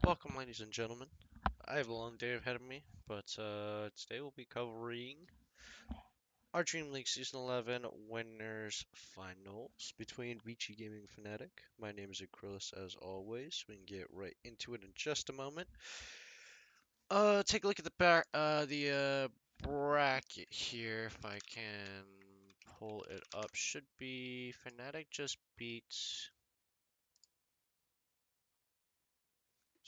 Welcome, ladies and gentlemen. I have a long day ahead of me, but today we'll be covering our Dream League Season 11 Winners Finals between Vici Gaming and Fnatic. My name is Acrillus, as always. We can get right into it in just a moment. Take a look at the bracket here, if I can pull it up. Should be Fnatic just beat.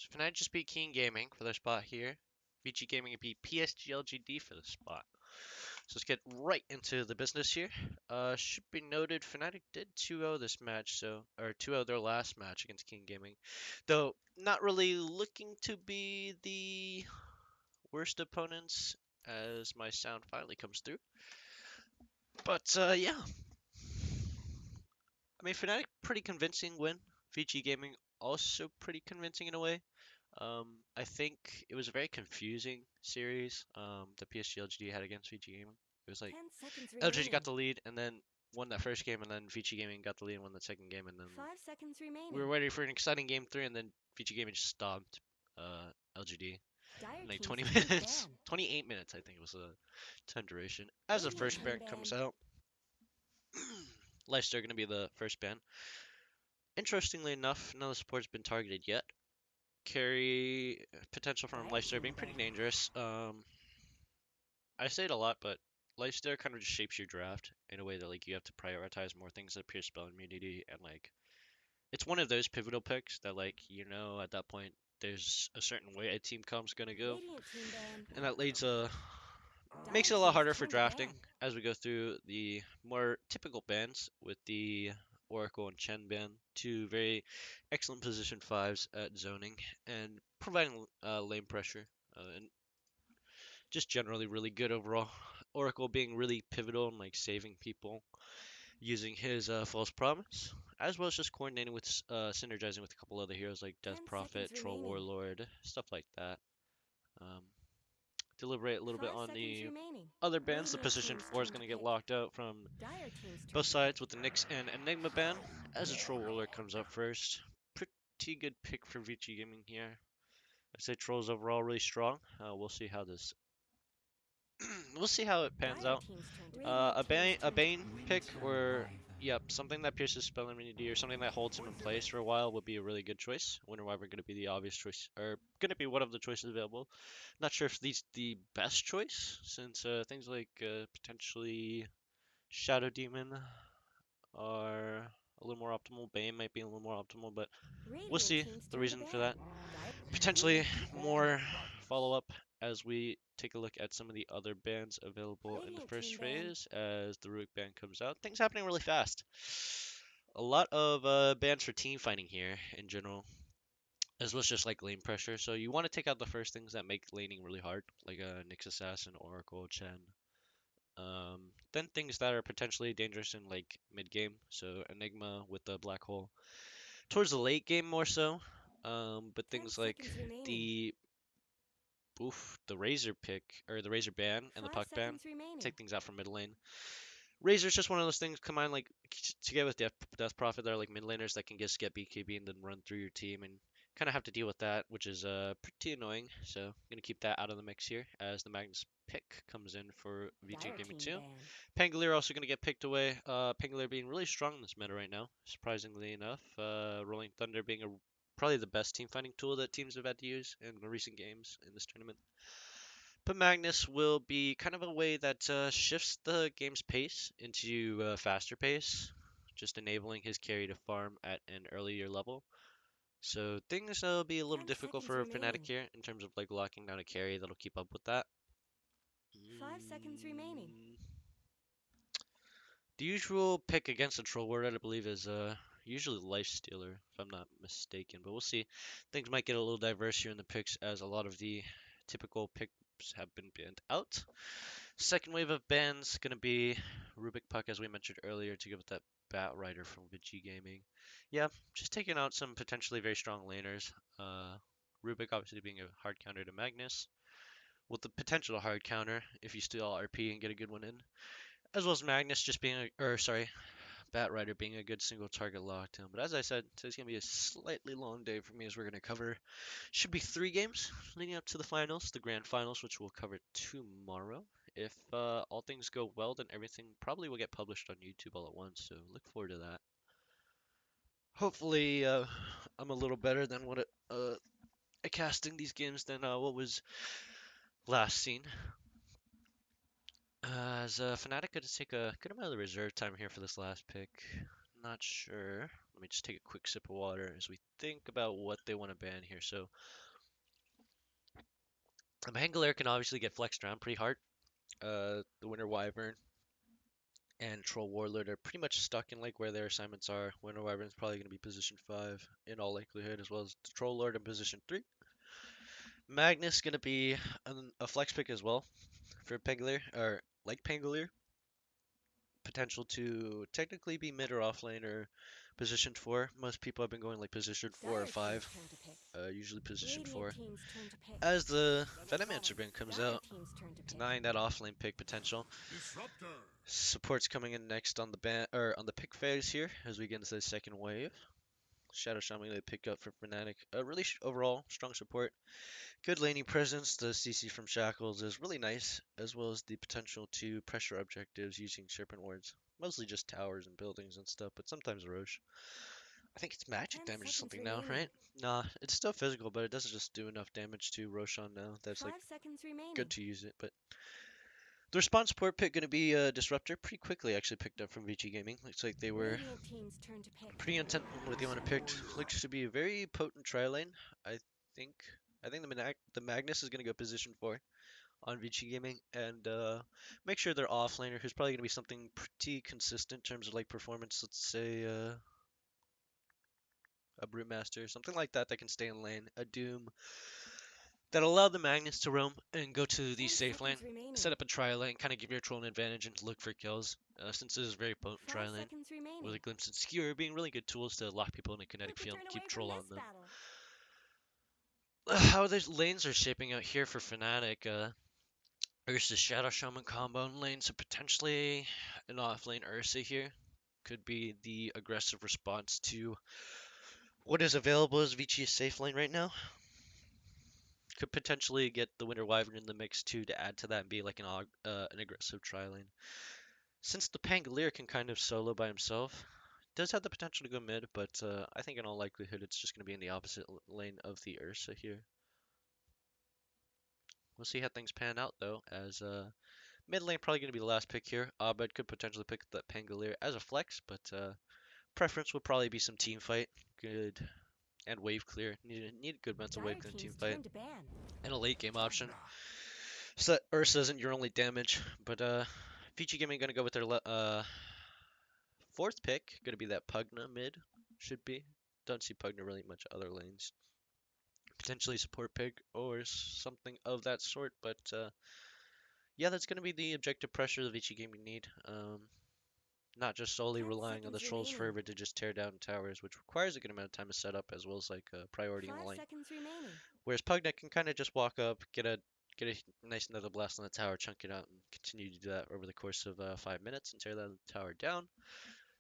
So Fnatic just beat King Gaming for their spot here. Vici Gaming beat PSGLGD for the spot. So let's get right into the business here. Should be noted, Fnatic did 2-0 this match, or 2-0 their last match against King Gaming. Though, not really looking to be the worst opponents, as my sound finally comes through. But, yeah. I mean, Fnatic, pretty convincing win. Vici Gaming, also pretty convincing in a way. I think it was a very confusing series that PSG LGD had against Vici Gaming. It was like 10 seconds LGD got remaining. the lead and then won that first game, and then Vici Gaming got the lead and won the second game, and then 5 seconds we were remaining. waiting for an exciting game 3, and then Vici Gaming just stomped LGD Dire in like team's 20 turret minutes, ban. 28 minutes I think it was the time duration. As the Radiant first ban team comes ban. out, Lifesteal going to be the first ban. Interestingly enough, none of the support's been targeted yet. Carry potential from Dire Lifesteal being team pretty ban. dangerous. I say it a lot, but Lifesteal kind of just shapes your draft in a way that like you have to prioritize more things that pierce spell immunity, and like it's one of those pivotal picks that like at that point there's a certain way a team comp's gonna go, Radiant team ban. and that leads makes Dire it a lot team's harder for turret drafting ban. as we go through the more typical bans with the Oracle and Chen ban, two very excellent position fives at zoning and providing lane pressure, and just generally really good overall. Oracle being really pivotal in like saving people using his false promise, as well as just coordinating with synergizing with a couple other heroes like 10 Death seconds Prophet, Troll remaining. Warlord, stuff like that. Um, Deliberate a little 5 bit on seconds the remaining. other bans. The Radiant position team's 4 is turn going to to get pick. locked out from Dire team's both turn to pick. sides with the Nyx and Enigma ban, as a Troll Warlord comes up first. Pretty good pick for Vici Gaming here. I'd say Troll's overall really strong. We'll see how this we'll see how it pans Dire out. team's turn to pick. Radiant A team's turn to Bane pick. pick, or yep, something that pierces spell immunity or something that holds him in place for a while would be a really good choice. Wonder why we're going to be the obvious choice, or going to be one of the choices available. Not sure if these the best choice, since things like potentially Shadow Demon are a little more optimal. Bane might be a little more optimal, but we'll Radiant see team's the turn to reason for ban. that. Dire. Potentially more follow up as we take a look at some of the other bands available in the Radiant first team ban. phase as the Rook band comes out. Things happening really fast. A lot of bans for team fighting here in general, as well as just like lane pressure. So you want to take out the first things that make laning really hard, like Nyx Assassin, Oracle, Chen. Then things that are potentially dangerous in like mid game, so Enigma with the Black Hole. Towards the late game more so, but 10 things like seconds remaining. the the Razor pick, or the Razor ban and the 5 Puck ban, seconds remaining. take things out from mid lane. Razor's just one of those things combined like together with Death Prophet that are like mid laners that can just get BKB and then run through your team and kind of have to deal with that, which is pretty annoying. So I'm gonna keep that out of the mix here as the Magnus pick comes in for VG Dire Gaming team 2. ban. Pangolier also gonna get picked away. Pangolier being really strong in this meta right now, surprisingly enough. Rolling Thunder being probably the best team fighting tool that teams have had to use in the recent games in this tournament. But Magnus will be kind of a way that shifts the game's pace into a faster pace, just enabling his carry to farm at an earlier level. So things will be a little 10 difficult seconds for Fnatic remaining. here in terms of like locking down a carry that'll keep up with that. 5 seconds remaining. The usual pick against a Troll Warrior, I believe, is usually Lifestealer, if I'm not mistaken. But we'll see. Things might get a little diverse here in the picks as a lot of the typical picks have been banned out. Second wave of bans going to be Rubik Puck, as we mentioned earlier, to go with that Bat Rider from Vici Gaming. Yeah, just taking out some potentially very strong laners. Rubik obviously being a hard counter to Magnus, with the potential to hard counter if you steal RP and get a good one in. As well as Magnus just being, or sorry, Bat Rider being a good single target lockdown. But as I said, today's going to be a slightly long day for me as we're going to cover, should be 3 games leading up to the finals, the grand finals, which we'll cover tomorrow. If all things go well, then everything probably will get published on YouTube all at once, so look forward to that. Hopefully, I'm a little better than what casting these games than what was last seen. As Fnatic going to take a good amount of the reserve time here for this last pick. Not sure. Let me just take a quick sip of water as we think about what they want to ban here. So, Hangler can obviously get flexed around pretty hard. The Winter Wyvern and Troll Warlord are pretty much stuck in like where their assignments are. Winter Wyvern is probably going to be position 5 in all likelihood, as well as the Troll Lord in position 3. Magnus going to be a flex pick as well for Pangolier, or like Pangolier. Potential to technically be mid or off lane or position 4. Most people have been going like position 4 or Dire team's 5, turn to pick. usually position Radiant 4. team's turn to pick. As the Venomancer bin comes Dire out, team's turn to pick. denying that offlane pick potential. Support's coming in next on the on the pick phase here as we get into the second wave. Shadow Shaman they pick up for Fnatic. Really overall strong support. Good laning presence. The CC from Shackles is really nice, as well as the potential to pressure objectives using Serpent Wards. Mostly just towers and buildings and stuff, but sometimes Roche. I think it's magic 10 damage or seconds something now, remaining. right? Nah, it's still physical, but it doesn't just do enough damage to Roshan now. That's 5 like seconds remaining. good to use it, but the response support pick going to be Disruptor. Pretty quickly, actually picked up from Vici Gaming. Looks like they were Radiant team's turn to pick. pretty intent on what they want to pick. Looks to be a very potent tri-lane. I think the Magnus is going to go position 4 on Vici Gaming, and make sure their offlaner, who's probably going to be something pretty consistent in terms of like performance. Let's say a Brewmaster, something like that that can stay in lane. A Doom that allow the Magnus to roam and go to the 10 safe lane, seconds remaining. set up a tri lane, kind of give your troll an advantage and look for kills. Since it is a very potent 5 tri lane, seconds remaining. with a glimpse and skewer being really good tools to lock people in a Who kinetic could field turn and away keep from troll on this them. battle? How the lanes are shaping out here for Fnatic, Ursa Shadow Shaman combo in lane, so potentially an off lane Ursa here could be the aggressive response to what is available as Vici's safe lane right now. Could potentially get the Winter Wyvern in the mix too to add to that and be like an aggressive tri lane. Since the Pangolier can kind of solo by himself, does have the potential to go mid, but I think in all likelihood it's just going to be in the opposite lane of the Ursa here. We'll see how things pan out though, as mid lane probably going to be the last pick here. Abed could potentially pick that Pangolier as a flex, but preference would probably be some team fight. Good and wave clear. Need a good mental Dire wave in a team team's fight. turn to ban. And a late game option. So that Ursa isn't your only damage, but Vici Gaming gonna go with their fourth pick. Gonna be that Pugna mid, should be. Don't see Pugna really much other lanes. Potentially support pick or something of that sort, but yeah, that's gonna be the objective pressure the Vici Gaming need. Not just solely 10 relying on the seconds Trolls remaining. Forever to just tear down towers, which requires a good amount of time to set up as well as like priority in 5 the lane. seconds remaining. Whereas Pugna can kind of just walk up, get a nice nether blast on the tower, chunk it out, and continue to do that over the course of 5 minutes and tear that tower down.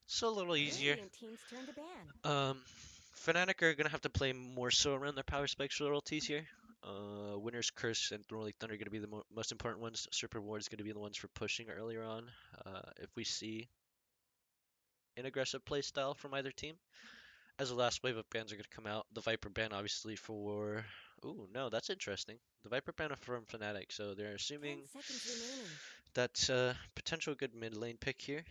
So a little easier. Radiant team's turn to ban. Fnatic are gonna have to play more so around their power spikes royalties here. Winter's Curse and Thorny Thunder are gonna be the most important ones. Serpent Ward is gonna be the ones for pushing earlier on. If we see an aggressive playstyle from either team, as the last wave of bans are gonna come out, the Viper ban obviously for. Ooh, no, that's interesting. The Viper ban from Fnatic, so they're 10 assuming seconds remaining. that potential good mid lane pick here,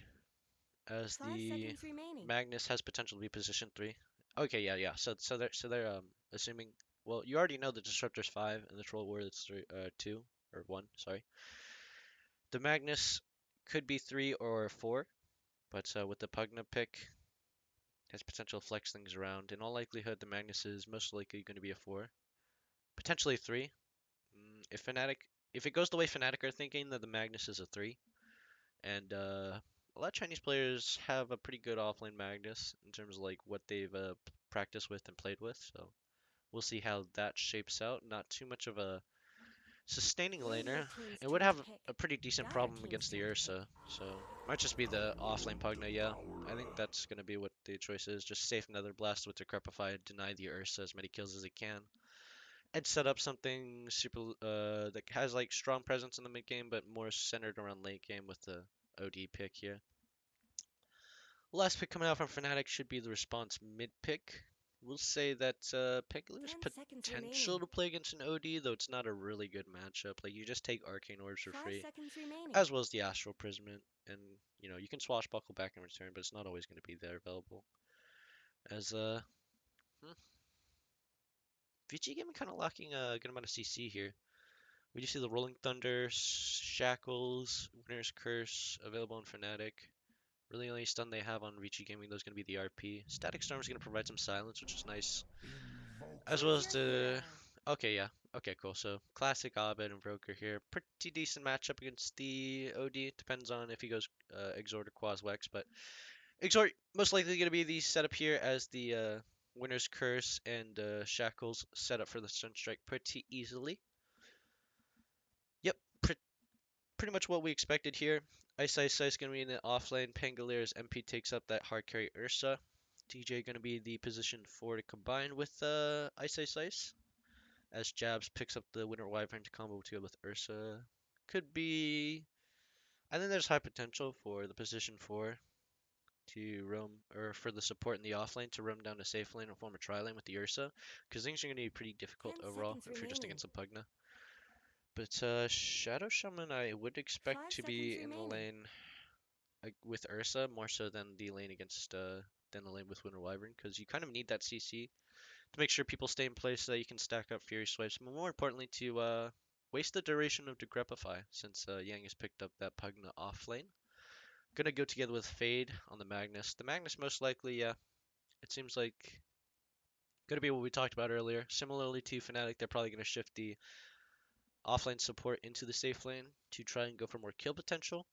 as 5 the seconds remaining. Magnus has potential to be position 3. Okay, yeah. So they're assuming. Well, you already know the Disruptor's 5 and the Troll Warrior is 2 or 1. Sorry. The Magnus could be 3 or 4, but with the Pugna pick, has potential to flex things around. In all likelihood, the Magnus is most likely going to be a 4, potentially 3. If it goes the way Fnatic are thinking, that the Magnus is a 3, and a lot of Chinese players have a pretty good offlane Magnus in terms of like what they've practiced with and played with. So we'll see how that shapes out. Not too much of a Sustaining Radio laner, team's it would turn to have pick. a pretty decent Dire problem team's against the turn to pick. Ursa, so might just be the offlane Pugna, yeah. I think that's gonna be what the choice is. Just safe Nether Blast with Decrepify, deny the Ursa as many kills as it can, and set up something super that has like strong presence in the mid game, but more centered around late game with the OD pick here. Last pick coming out from Fnatic should be the response mid pick. We'll say that Pangolier 10 seconds potential remaining. to play against an OD, though it's not a really good matchup. Like you just take Arcane Orbs for 5 free, seconds remaining. as well as the Astral Prism, and you know you can swashbuckle back in return, but it's not always going to be there available. As hmm, Vici Gaming kind of lacking a good amount of CC here. We do see the Rolling Thunder, Shackles, Winter's Curse available in Fnatic. Really, only stun they have on Vici Gaming though is going to be the RP. Static Storm is going to provide some silence, which is nice. As well Choose as your hero. the... Okay, yeah. Okay, cool. So, classic Abed and Broker here. Pretty decent matchup against the OD. Depends on if he goes Exhort or Quas Wex, but Exhort most likely going to be the setup here as the Winter's Curse and Shackles set up for the Sunstrike pretty easily. Yep, pretty much what we expected here. Ice is going to be in the offlane. Pangoliers MP takes up that hard carry Ursa. DJ going to be the position 4 to combine with Ice. As Jabs picks up the Winter Wyvern to combo together with Ursa. Could be... I think there's high potential for the position 4 to roam, or for the support in the offlane to roam down to safe lane or form a tri lane with the Ursa, because things are going to be pretty 10 difficult overall seconds if you're just remaining. against a Pugna. But Shadow Shaman I would 5 expect to seconds be in the remaining. lane with Ursa more so than the lane against than the lane with Winter Wyvern, because you kind of need that CC to make sure people stay in place so that you can stack up Fury Swipes, but more importantly to waste the duration of Decrepify, since Yang has picked up that Pugna off lane. Gonna go together with Fade on the Magnus. The Magnus most likely, yeah, it seems like gonna be what we talked about earlier. Similarly to Fnatic, they're probably gonna shift the offlane support into the safe lane to try and go for more kill potential.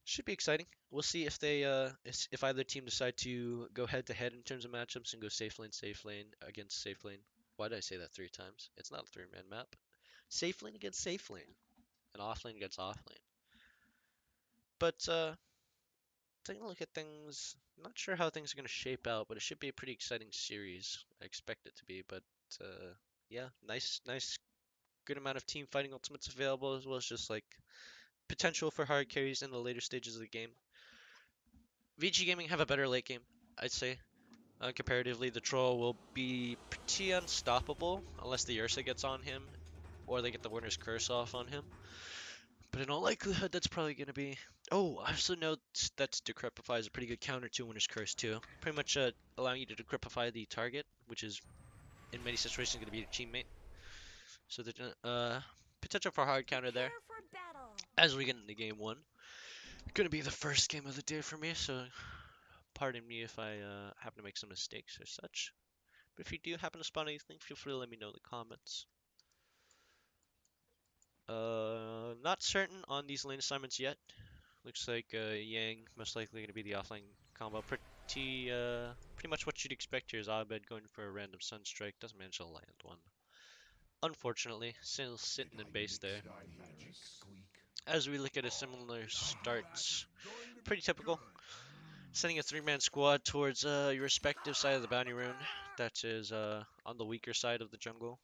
Should be exciting. We'll see if they if either team decide to go head to head in terms of matchups and go safe lane against safe lane. Why did I say that 3 times? It's not a 3-man map. Safe lane against safe lane, and off lane against off lane. But taking a look at things, I'm not sure how things are going to shape out, but it should be a pretty exciting series. I expect it to be, but yeah, nice, good amount of team fighting ultimates available, as well as just like potential for hard carries in the later stages of the game. VG Gaming have a better late game, I'd say. Comparatively, the troll will be pretty unstoppable unless the Ursa gets on him or they get the Winter's Curse off on him. But in all likelihood, that's probably going to be... Oh, I also know that Decrepify is a pretty good counter to Winter's Curse too. Pretty much allowing you to Decrepify the target, which is in many situations going to be your teammate. So the potential for a hard counter there. Prepare for battle. As we get into game 1. Going to be the first game of the day for me, so pardon me if I happen to make some mistakes or such. But if you do happen to spot anything, feel free to let me know in the comments. Not certain on these lane assignments yet. Looks like Yang most likely going to be the offlane combo. Pretty much what you'd expect here is Abed going for a random Sunstrike. Doesn't manage to land one. Unfortunately, still sitting in base there. As we look at a similar starts, pretty typical. Sending a 3-man squad towards your respective side of the bounty rune. That is on the weaker side of the jungle.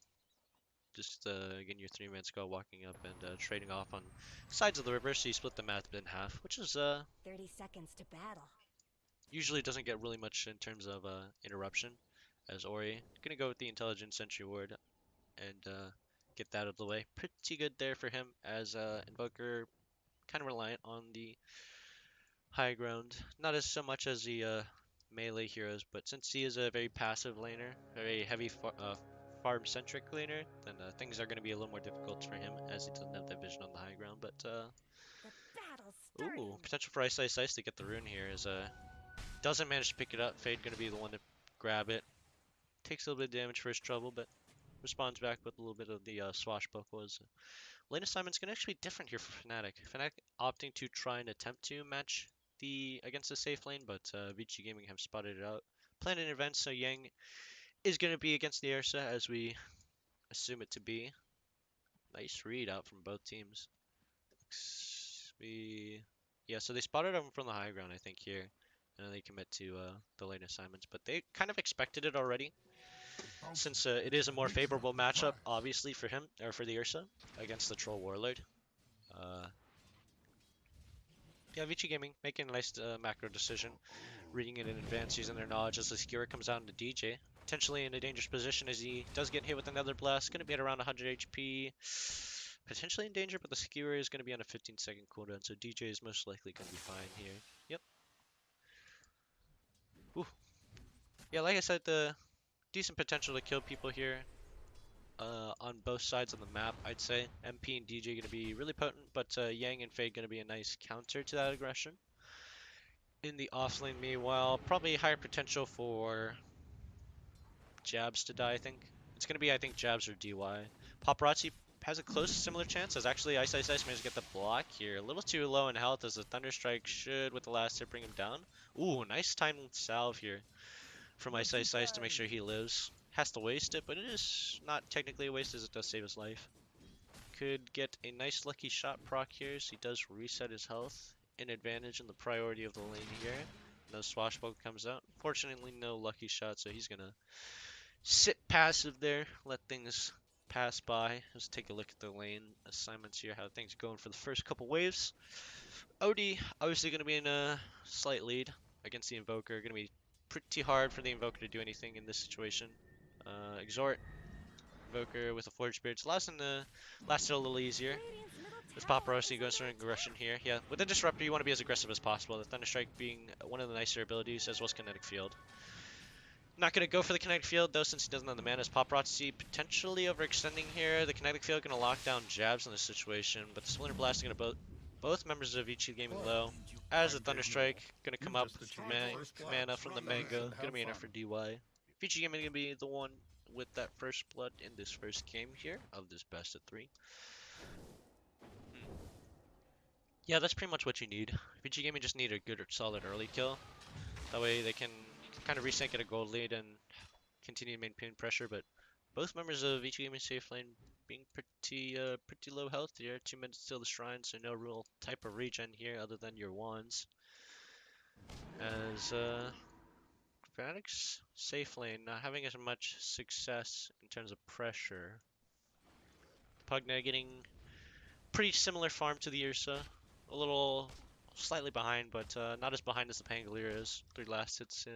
Just again, your 3-man squad walking up and trading off on sides of the river, so you split the map in half, which is 30 seconds to battle. usually doesn't get really much in terms of interruption. As Ori gonna go with the intelligent sentry ward and get that out of the way. Pretty good there for him as Invoker, kind of reliant on the high ground. Not as so much as the melee heroes, but since he is a very passive laner, very heavy farm-centric laner, then things are going to be a little more difficult for him as he doesn't have that vision on the high ground. But The battle's starting. ooh, potential for Ice to get the rune here is doesn't manage to pick it up. Fade going to be the one to grab it. Takes a little bit of damage for his trouble, but responds back with a little bit of the swashbuckle. Lane assignment's going to actually be different here for Fnatic. Fnatic opting to try and attempt to match against the safe lane, but Vici Gaming have spotted it out. Planned an event, so Yang is going to be against the Ursa as we assume it to be. Nice read out from both teams. Yeah, so they spotted him from the high ground, I think, here. And then they commit to the lane assignments. But they kind of expected it already, since it is a more favorable matchup, obviously, for him, or for the Ursa, against the Troll Warlord. Uh, yeah, Vici Gaming making a nice macro decision, reading it in advance, using their knowledge as the skewer comes out into DJ. Potentially in a dangerous position as he does get hit with another blast. Going to be at around 100 HP. Potentially in danger, but the skewer is going to be on a 15-second cooldown, so DJ is most likely going to be fine here. Yep. Ooh. Yeah, like I said, the decent potential to kill people here on both sides of the map, I'd say. MP and DJ going to be really potent, but Yang and Fade going to be a nice counter to that aggression. In the offlane, meanwhile, probably higher potential for Jabs to die, I think. It's going to be, I think, Jabs or DY. Paparazzi has a close similar chance as actually Ice managed to get the block here. A little too low in health as the Thunderstrike should, with the last hit, bring him down. Ooh, nice timed salve here from Ice to make sure he lives. Has to waste it, but it is not technically a waste as it does save his life. Could get a nice lucky shot proc here as he does reset his health. An advantage in the priority of the lane here. No swashbuckle comes out. Fortunately, no lucky shot, so he's gonna sit passive there, let things pass by. Let's take a look at the lane assignments here, how things are going for the first couple waves. OD obviously going to be in a slight lead against the Invoker. Going to be pretty hard for the Invoker to do anything in this situation. Exhort, Invoker with a Forge Spirit. Last it a little easier. With Paparazzi goes for an aggression here. Yeah, with the Disruptor, you want to be as aggressive as possible. The Thunderstrike being one of the nicer abilities, as well as Kinetic Field. Not going to go for the Kinetic Field, though, since he doesn't have the mana. Paparazzi potentially overextending here. The Kinetic Field going to lock down Jabs in this situation, but the Splinter Blast is going to both members of Vici Gaming low. As the Thunderstrike going to come up with mana from the Mango. Going to be enough for DY. Vici Gaming going to be the one with that first blood in this first game here of this best of 3. Yeah, that's pretty much what you need. Vici Gaming just need a good, solid early kill. That way they can kind of resync at a gold lead and continue to maintain pressure, but both members of Vici Gaming safe lane being pretty low health here. 2 minutes till the shrine, so no real type of regen here other than your wands. As Fnatic's safe lane not having as much success in terms of pressure. Pugna getting pretty similar farm to the Ursa. A little slightly behind, but not as behind as the Pangolier is. 3 last hits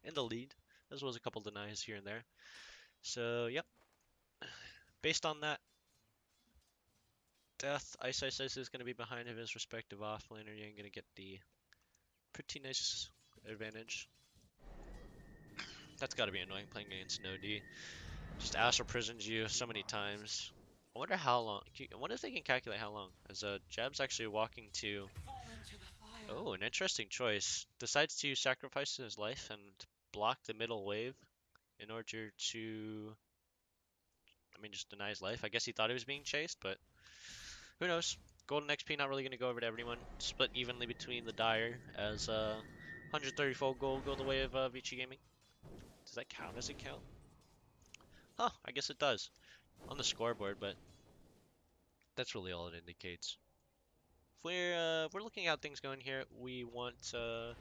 in the lead, as well as a couple denies here and there. So, yep. Based on that, Death, Ice is going to be behind his respective offlaner. You're going to get the pretty nice advantage. That's got to be annoying playing against no D. Just Astral Prisons you so many times. I wonder how long. I wonder if they can calculate how long. As Jab's actually walking to. Oh, an interesting choice. Decides to sacrifice his life and block the middle wave in order to. I mean, just deny his life. I guess he thought he was being chased, but who knows? Golden XP not really going to go over to everyone. Split evenly between the Dire as 134 gold go the way of Vici Gaming. Does that count as a count? Huh, I guess it does. On the scoreboard, but that's really all it indicates. If we're looking at things going here, we want so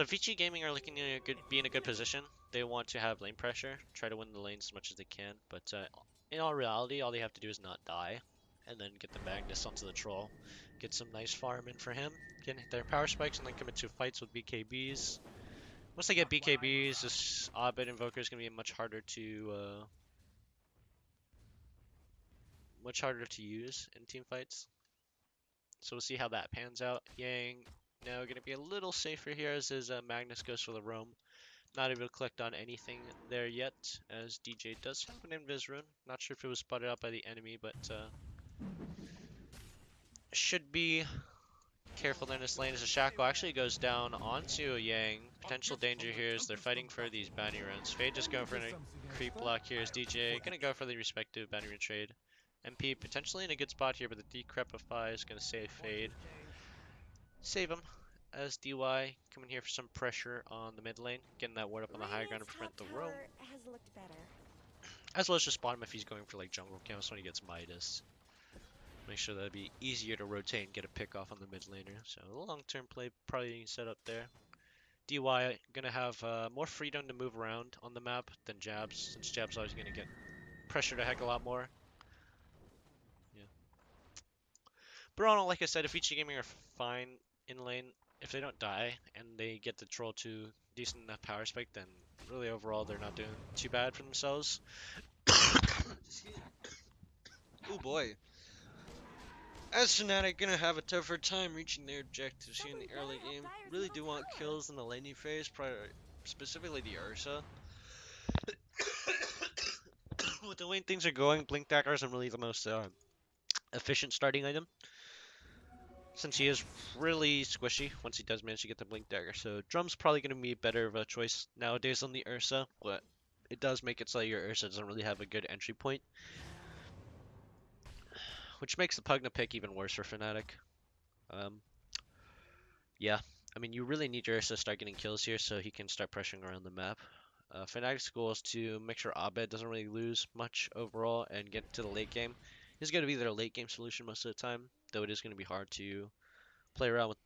Vici Gaming are looking to be in a good position. They want to have lane pressure, try to win the lanes as much as they can, but in all reality, all they have to do is not die, and then get the Magnus onto the Troll. Get some nice farm in for him, get their power spikes, and then commit to fights with BKBs. Once they get BKBs, this Orbit Invoker is going to be much harder to use in team fights. So we'll see how that pans out. Yang now going to be a little safer here as his Magnus goes for the roam. Not able to collect on anything there yet, as DJ does have an Invis rune. Not sure if it was spotted out by the enemy, but should be careful in this lane as a Shackle actually goes down onto Yang. Potential danger here as they're fighting for these bounty runs. Fade just going for a creep block here as DJ going to go for the respective bounty run trade. MP potentially in a good spot here, but the Decrepify is going to save Fade. Save him as DY coming here for some pressure on the mid lane. Getting that ward up on the high ground to prevent the roam. Has looked better. As well as just spot him if he's going for like jungle camps when he gets Midas. Make sure that'd be easier to rotate and get a pick off on the mid laner. So long-term play probably set up there. DY gonna have more freedom to move around on the map than Jabs, since Jabs always gonna get pressured a heck a lot more. Yeah. But like I said, if Vici Gaming are fine in lane, if they don't die and they get the troll to decent enough power spike, then really overall they're not doing too bad for themselves. Oh boy. As Fnatic gonna have a tougher time reaching their objectives here in the early game. Really do want kills in the laning phase, specifically the Ursa. With the way things are going, Blink Dagger isn't really the most efficient starting item, since he is really squishy once he does manage to get the Blink Dagger. So Drum's probably going to be better of a choice nowadays on the Ursa, but it does make it so your Ursa doesn't really have a good entry point, which makes the Pugna pick even worse for Fnatic. Yeah, I mean, you really need your Ursa to start getting kills here so he can start pressuring around the map. Fnatic's goal is to make sure Abed doesn't really lose much overall and get to the late game. He's going to be their late game solution most of the time, though it is going to be hard to play around with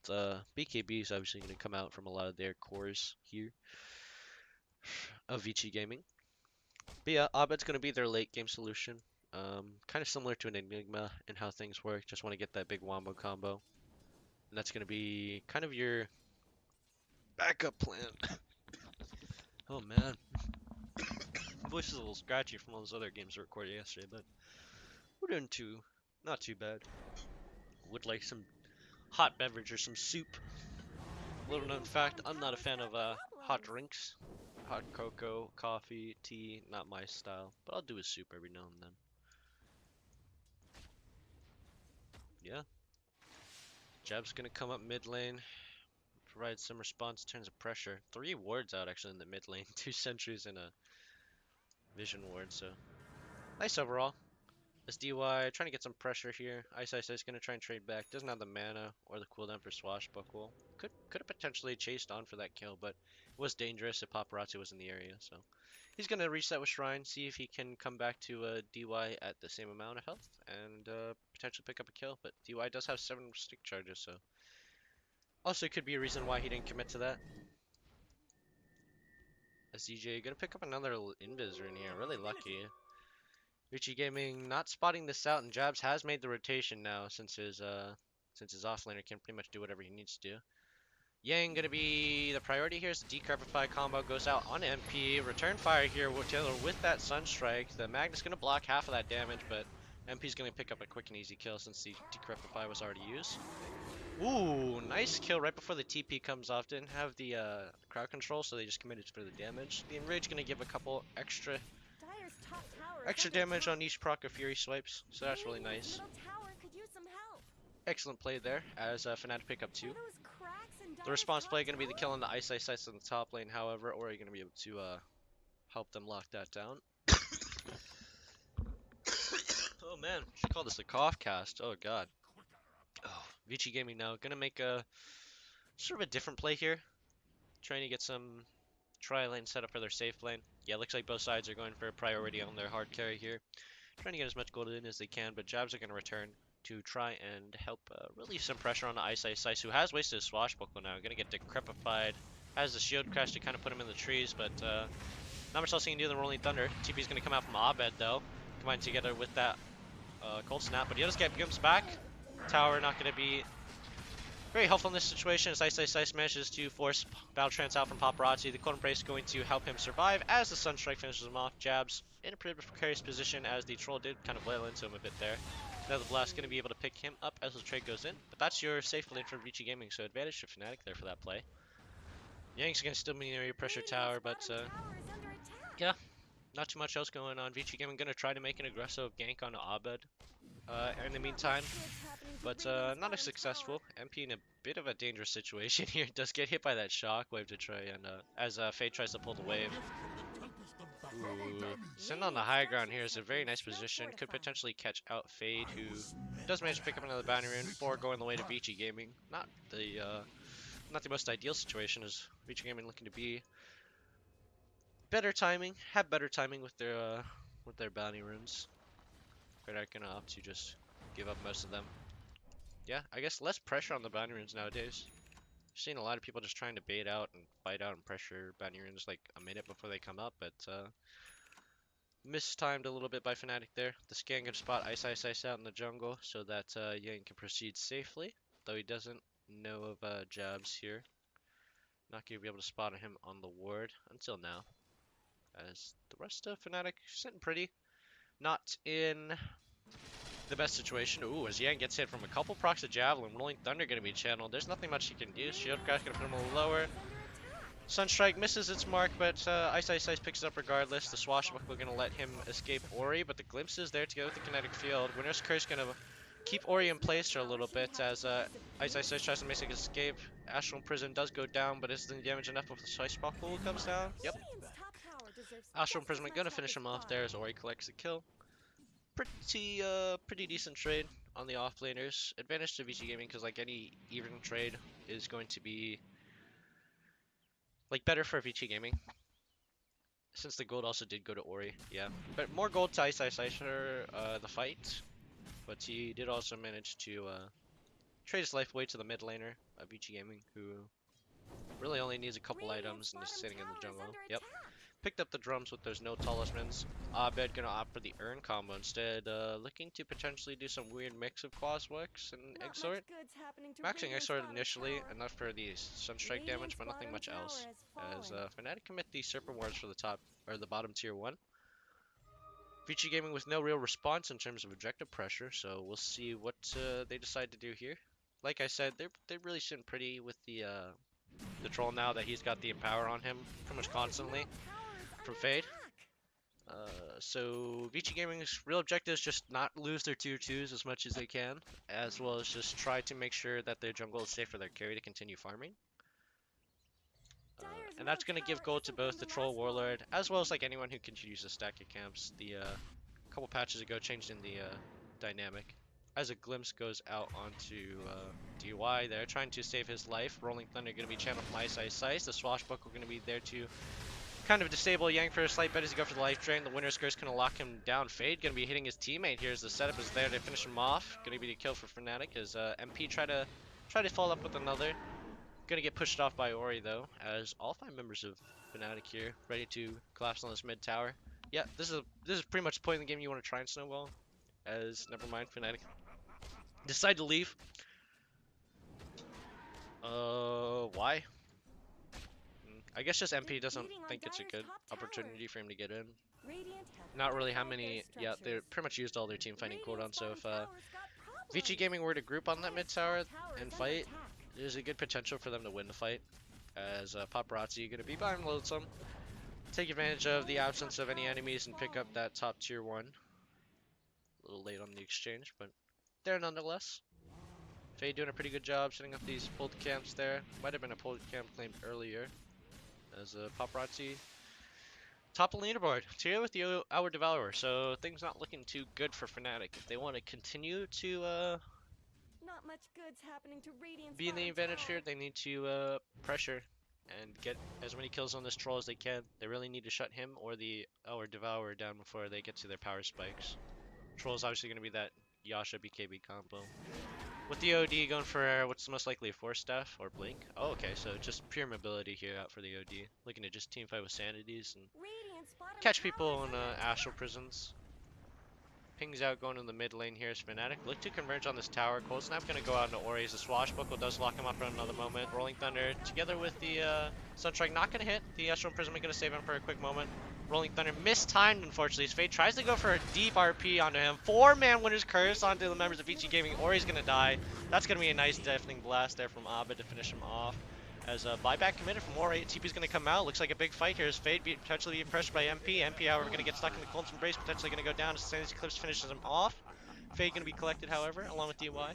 BKB is obviously going to come out from a lot of their cores here of Vici Gaming. But yeah, Abed's going to be their late game solution. Kind of similar to an Enigma in how things work. Just want to get that big wombo combo. And that's going to be kind of your backup plan. Oh man. My voice is a little scratchy from all those other games I recorded yesterday, but we're doing not too bad. Would like some hot beverage or some soup. Little known fact, I'm not a fan of hot drinks. Hot cocoa, coffee, tea, not my style. But I'll do a soup every now and then. Yeah. Jab's gonna come up mid lane. Provide some response in terms of pressure. 3 wards out actually in the mid lane. 2 sentries and a vision ward, so nice overall. This DY trying to get some pressure here. Ice is gonna try and trade back. Doesn't have the mana or the cooldown for Swashbuckle. Could have potentially chased on for that kill, but it was dangerous if Paparazzi was in the area, so he's gonna reset with Shrine, see if he can come back to DY at the same amount of health and potentially pick up a kill. But DY does have 7 stick charges, so also could be a reason why he didn't commit to that. As DJ gonna pick up another invis in here, really lucky. Vici Gaming not spotting this out, and Jabs has made the rotation now since his offlaner can pretty much do whatever he needs to do. Yang gonna be the priority here as the Decrepify combo goes out on MP. Return fire here together with that Sunstrike. The Magnus gonna block half of that damage, but MP's gonna pick up a quick and easy kill since the Decrepify was already used. Ooh, nice kill right before the TP comes off. Didn't have the crowd control, so they just committed for the damage. The Enrage gonna give a couple extra damage on each proc of Fury swipes, so that's really nice. Excellent play there as Fnatic pick up 2. The response play going to be the kill on the Ice Ice in the top lane, however, or are you going to be able to help them lock that down? Oh man, should call this a cough cast. Oh god. Oh, Vici Gaming now going to make a sort of a different play here, trying to get some tri-lane set up for their safe lane. Yeah, looks like both sides are going for a priority on their hard carry here. Trying to get as much gold in as they can, but Jabs are going to return to try and help relieve some pressure on the Ice, who has wasted his Swashbuckle now. Going to get decrepified. Has the shield crash to kind of put him in the trees, but not much else he can do than Rolling Thunder. TP's going to come out from Abed, though, combined together with that Cold Snap, but he does get Gimps back. Tower not going to be very helpful in this situation as Ice manages to force Battle Trance out from Paparazzi. The Cold Embrace is going to help him survive as the Sunstrike finishes him off. Jabs in a pretty precarious position as the Troll did kind of wail into him a bit there. Now the Blast going to be able to pick him up as the trade goes in. But that's your safe lane for Vici Gaming, so advantage to Fnatic there for that play. Yang's going to still be near your pressure tower, but yeah, not too much else going on. Vici Gaming going to try to make an aggressive gank on Abed in the meantime, but not as successful. MP in a bit of a dangerous situation here. Does get hit by that shockwave to try and as Fade tries to pull the wave. Ooh. Send on the high ground here is a very nice position. Could potentially catch out Fade, who does manage to pick up another bounty rune before going the way to Vici Gaming. Not the most ideal situation, as Vici Gaming looking to be have better timing with their bounty runes. But I can opt to just give up most of them. Yeah, I guess less pressure on the bounty runes nowadays. I've seen a lot of people just trying to bait out and fight out and pressure bounty runes like a minute before they come up, but mistimed a little bit by Fnatic there. The scan can spot Ice out in the jungle so that Yang can proceed safely, though he doesn't know of jabs here. Not going to be able to spot him on the ward until now. As the rest of Fnatic sitting pretty. Not in the best situation. Ooh, as Yang gets hit from a couple procs of Javelin, Rolling Thunder going to be channeled. There's nothing much he can do. Shield Crash going to put him a little lower. Sunstrike misses its mark, but Ice picks it up regardless. The Swashbuckler going to let him escape Ori, but the glimpse is there to go with the kinetic field. Winner's Curse going to keep Ori in place for a little bit as Ice tries to make an escape. Astral Prison does go down, but isn't the damage enough before the Swashbuckler comes down? Yep. Astral Imprisonment going to finish him off there as Ori collects the kill. Pretty decent trade on the offlaners. Advantage to Vici Gaming because like any even trade is going to be like better for Vici Gaming. Since the gold also did go to Ori, yeah. But more gold to Ice for the fight. But he did also manage to trade his life away to the mid laner, Vici Gaming, who really only needs a couple items and is sitting in the jungle. Yep. Picked up the drums with those no talismans. Abed gonna opt for the Urn combo instead, looking to potentially do some weird mix of Quaswex and Exort. Maxing Exort initially, enough for the Sunstrike damage, but nothing much else. As Fnatic commit the Serpent Wards for the top, or the bottom tier 1. Vici Gaming with no real response in terms of objective pressure, so we'll see what they decide to do here. Like I said, they're really sitting pretty with the troll now that he's got the Empower on him pretty much constantly from Fade. So Vici Gaming's real objective is just not lose their tier 2s as much as they can, as well as just try to make sure that their jungle is safe for their carry to continue farming. And that's going to give gold to both the Troll Warlord, as well as like anyone who continues to stack your camps. The couple patches ago changed in the dynamic. As a glimpse goes out onto DY there, trying to save his life. Rolling Thunder going to be channeled from Ice. The Swashbuckler going to be there to kind of disable Yang for a slight bet as he go for the life drain. The Winner's Curse going to lock him down. Fade going to be hitting his teammate here as the setup is there to finish him off. Going to be the kill for Fnatic as MP try to follow up with another. Going to get pushed off by Ori though, as all 5 members of Fnatic here ready to collapse on this mid tower. Yeah, this is pretty much the point in the game you want to try and snowball. As never mind, Fnatic decide to leave. Why? I guess just MP doesn't think it's a good opportunity for him to get in. Not really how many, yeah, they pretty much used all their team fighting cooldown, so if Vici Gaming were to group on that mid tower and fight, there's a good potential for them to win the fight. As Paparazzi going to be behind loadsome. Take advantage of the absence of any enemies and pick up that top tier 1. A little late on the exchange, but there nonetheless. Faye doing a pretty good job setting up these pulled camps there. Might have been a pulled camp claimed earlier. As Paparazzi top of the leaderboard, together with the Our Devourer, so things not looking too good for Fnatic. If they want to continue to Not much good's happening to Radiant's be in the bottom advantage tower. here, they need to pressure and get as many kills on this troll as they can. They really need to shut him or the Our Devourer down before they get to their power spikes. Troll's obviously going to be that Yasha BKB combo. With the OD going for what's most likely a Force Staff or Blink. Oh, okay, so just pure mobility here out for the OD. Looking to just teamfight with Sanities and Radiant's bottom catch people tower's in under attack. Astral Prisons. Pings out going in the mid lane here is Fnatic. Look to converge on this tower. Cold Snap going to go out into Ori as the Swashbuckle does lock him up for another moment. Rolling Thunder together with the Sunstrike not going to hit. The Astral Imprisonment going to save him for a quick moment. Rolling Thunder mistimed, unfortunately. His Fate tries to go for a deep RP onto him. 4-man Winner's Curse onto the members of Vici Gaming. Ori's going to die. That's going to be a nice deafening blast there from Abed to finish him off. As a buyback committed from Ori, TP's going to come out. Looks like a big fight here as Fade potentially being pressured by MP. MP, however, going to get stuck in the Cold's Embrace, potentially going to go down as Sanity Eclipse finishes him off. Fade going to be collected, however, along with DY.